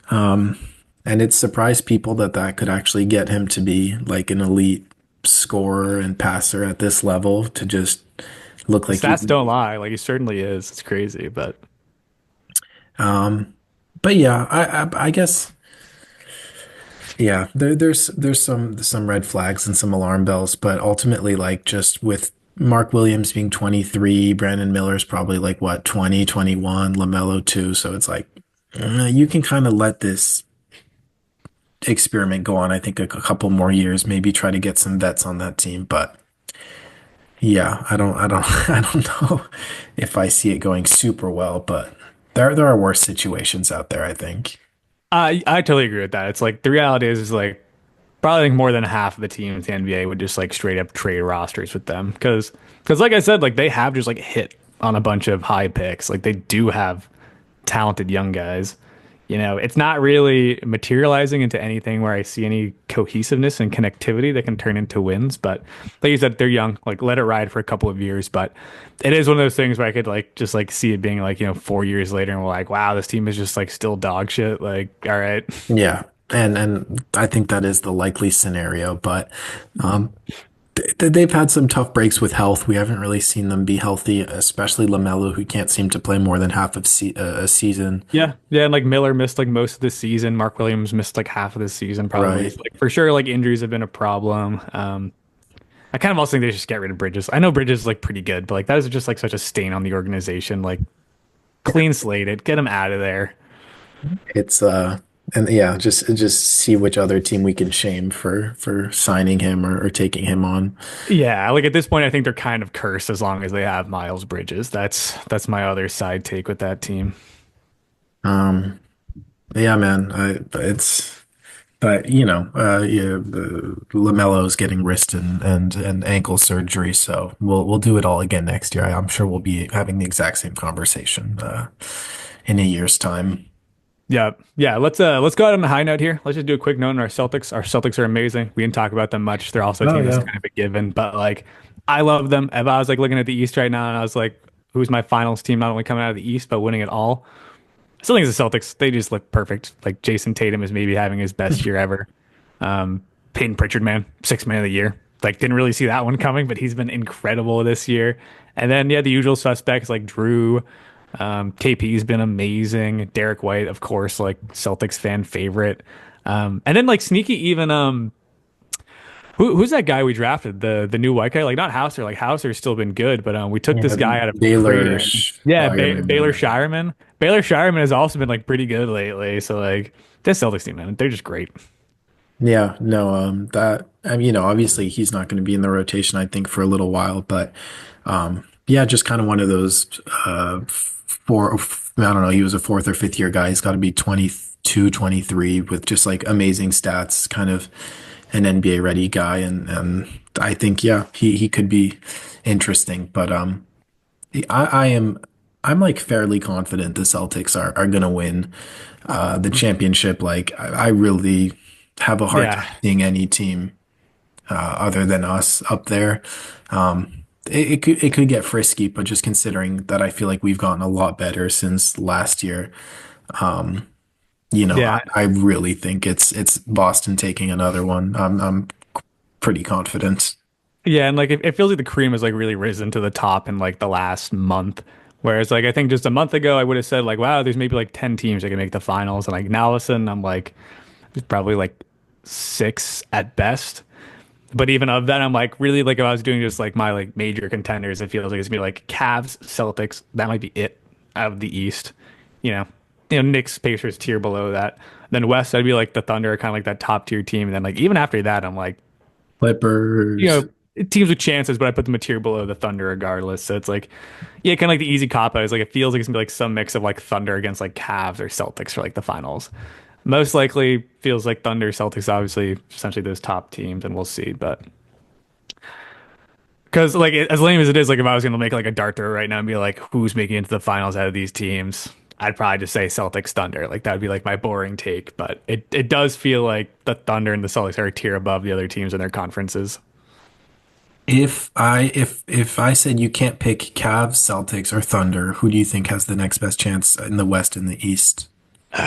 And it surprised people that could actually get him to be like an elite scorer and passer at this level to just look The like he. stats don't lie. Like he certainly is. It's crazy, but But yeah, I guess yeah, there's some red flags and some alarm bells, but ultimately like just with Mark Williams being 23, Brandon Miller's probably like what 20, 21, LaMelo too, so it's like you can kind of let this experiment go on. I think a couple more years, maybe try to get some vets on that team, but yeah, I don't know if I see it going super well, but there are worse situations out there, I think. I totally agree with that. It's like the reality is like probably like more than half of the teams in the NBA would just like straight up trade rosters with them because like I said, like they have just like hit on a bunch of high picks. Like they do have talented young guys. It's not really materializing into anything where I see any cohesiveness and connectivity that can turn into wins. But like you said, they're young. Like let it ride for a couple of years. But it is one of those things where I could like just like see it being like 4 years later, and we're like, wow, this team is just like still dog shit. Like, all right, Yeah. And I think that is the likely scenario, but um, they've had some tough breaks with health. We haven't really seen them be healthy, especially LaMelo, who can't seem to play more than half of a season. yeah, yeah. And like Miller missed like most of the season. Mark Williams missed like half of the season probably. Right. So, like for sure, like injuries have been a problem. I kind of also think they should just get rid of Bridges. I know Bridges is like pretty good, but like that is just like such a stain on the organization. Like clean slate it, get him out of there. It's And yeah, just see which other team we can shame for signing him or taking him on. Yeah, like at this point, I think they're kind of cursed as long as they have Miles Bridges. That's my other side take with that team. Um, yeah, man, but yeah, LaMelo's getting wrist and ankle surgery, so we'll do it all again next year. I'm sure we'll be having the exact same conversation in a year's time. Yeah, yeah. Let's go out on a high note here. Let's just do a quick note on our Celtics. Our Celtics are amazing. We didn't talk about them much. They're also a Oh team that's yeah. kind of a given, but like I love them. If I was like looking at the East right now and I was like, who's my finals team? Not only coming out of the East but winning it all. I still think it's the Celtics. They just look perfect. Like Jason Tatum is maybe having his best year ever. Peyton Pritchard, man, sixth man of the year. Like didn't really see that one coming, but he's been incredible this year. And then yeah, the usual suspects like Drew, KP's been amazing. Derek White, of course, like Celtics fan favorite. And then like sneaky even who's that guy we drafted? The new white guy? Like not Hauser, like Hauser's still been good, but we took this Yeah, guy out of Baylor Creighton. Yeah, Fireman. Baylor Shireman. Baylor Shireman has also been like pretty good lately. So like this Celtics team, man, they're just great. Yeah, no, that I mean, obviously he's not going to be in the rotation, I think, for a little while, but yeah, just kind of one of those four, I don't know, he was a fourth or fifth year guy. He's got to be 22, 23 with just like amazing stats, kind of an NBA ready guy, and I think yeah, he could be interesting, but I am I'm like fairly confident the Celtics are gonna win the championship. Like I really have a hard Yeah. time seeing any team other than us up there. It could get frisky, but just considering that I feel like we've gotten a lot better since last year, Yeah. I really think it's Boston taking another one. I'm pretty confident. Yeah, and like it feels like the cream has like really risen to the top in like the last month. Whereas like I think just a month ago I would have said like, wow, there's maybe like 10 teams that can make the finals. And like now all of a sudden I'm like there's probably like six at best. But even of that, I'm like really like if I was doing just like my like major contenders, it feels like it's gonna be like Cavs, Celtics, that might be it out of the East. You know, Knicks, Pacers tier below that. Then West, I'd be like the Thunder, kind of like that top tier team. And then like even after that, I'm like you Clippers. know, teams with chances, but I put the material below the Thunder regardless. So it's like, yeah, kind of like the easy cop out is like it feels like it's gonna be like some mix of like Thunder against like Cavs or Celtics for like the finals. Most likely feels like Thunder, Celtics, obviously, essentially those top teams, and we'll see. But because like as lame as it is, like if I was gonna make like a dart throw right now and be like, who's making it into the finals out of these teams? I'd probably just say Celtics Thunder. Like that would be like my boring take, but it does feel like the Thunder and the Celtics are a tier above the other teams in their conferences. If I said you can't pick Cavs, Celtics, or Thunder, who do you think has the next best chance in the West and the East?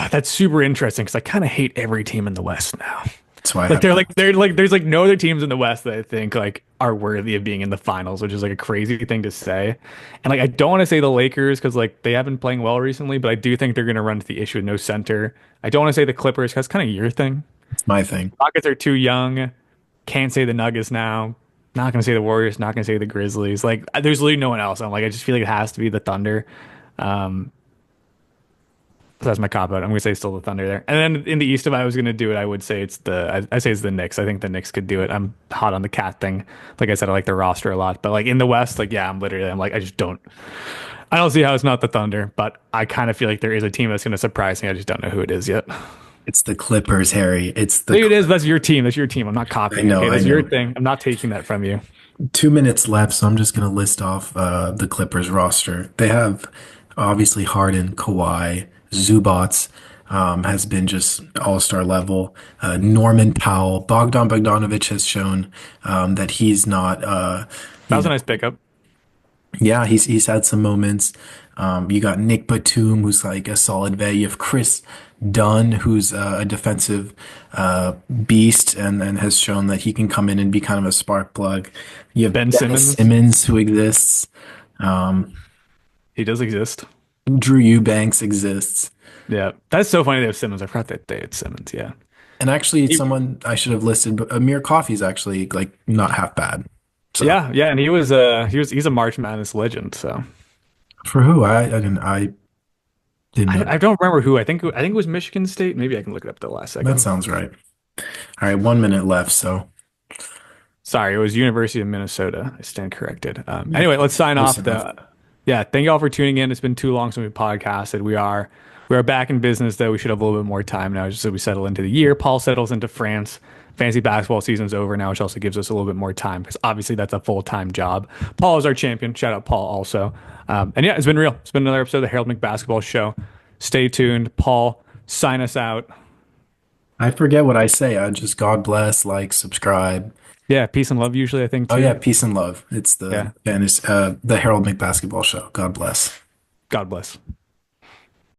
That's super interesting because I kind of hate every team in the West now. That's why I Like have to ask. they're like there's like no other teams in the West that I think like are worthy of being in the finals, which is like a crazy thing to say. And like I don't want to say the Lakers because like they have been playing well recently, but I do think they're gonna run into the issue with no center. I don't want to say the Clippers because kind of your thing. It's my thing. Rockets are too young. Can't say the Nuggets now. Not gonna say the Warriors. Not gonna say the Grizzlies. Like there's literally no one else. I'm like I just feel like it has to be the Thunder. Um, So that's my cop out. I'm gonna say still the Thunder there. And then in the East, if I was gonna do it, I would say I say it's the Knicks. I think the Knicks could do it. I'm hot on the cat thing. Like I said, I like their roster a lot. But like in the West, like yeah, I'm like I don't see how it's not the Thunder. But I kind of feel like there is a team that's gonna surprise me. I just don't know who it is yet. It's the Clippers, Harry. It's the. Maybe it is. That's your team. That's your team. I'm not I copying. know, Okay, I that's your know. thing. I'm not taking that from you. 2 minutes left, so I'm just gonna list off the Clippers roster. They have obviously Harden, Kawhi, Zubats has been just all-star level. Norman Powell, Bogdan Bogdanovic has shown that he's not. That was He's a nice pickup. Yeah, he's had some moments. You got Nick Batum, who's like a solid vet. You have Chris Dunn, who's a defensive beast and has shown that he can come in and be kind of a spark plug. You have Ben Dennis Simmons. Simmons, who exists. He does exist. Drew Eubanks exists. Yeah, that's so funny. They have Simmons. I forgot that they had Simmons. Yeah. And actually, it's someone I should have listed, but Amir Coffey's actually like not half bad. So Yeah, yeah, and he's a March Madness legend. So for who? I didn't I Didn't know I that. don't remember who. I think it was Michigan State. Maybe I can look it up the last That second. sounds right. All right, 1 minute left. So Sorry, it was University of Minnesota. I stand corrected. yeah, Anyway, let's sign close off. enough. Yeah, thank you all for tuning in. It's been too long since we podcasted. We are back in business though. We should have a little bit more time now, just so we settle into the year. Paul settles into France. Fantasy basketball season's over now, which also gives us a little bit more time because obviously that's a full-time job. Paul is our champion. Shout out Paul also. And yeah, it's been real. It's been another episode of the Harold McBasketball Show. Stay tuned. Paul, sign us out. I forget what I say. I just God bless, like, subscribe. Yeah, peace and love usually, I think Oh too. yeah, peace and love. It's the Yeah, and it's the Harold McBasketball Show. God bless. God bless.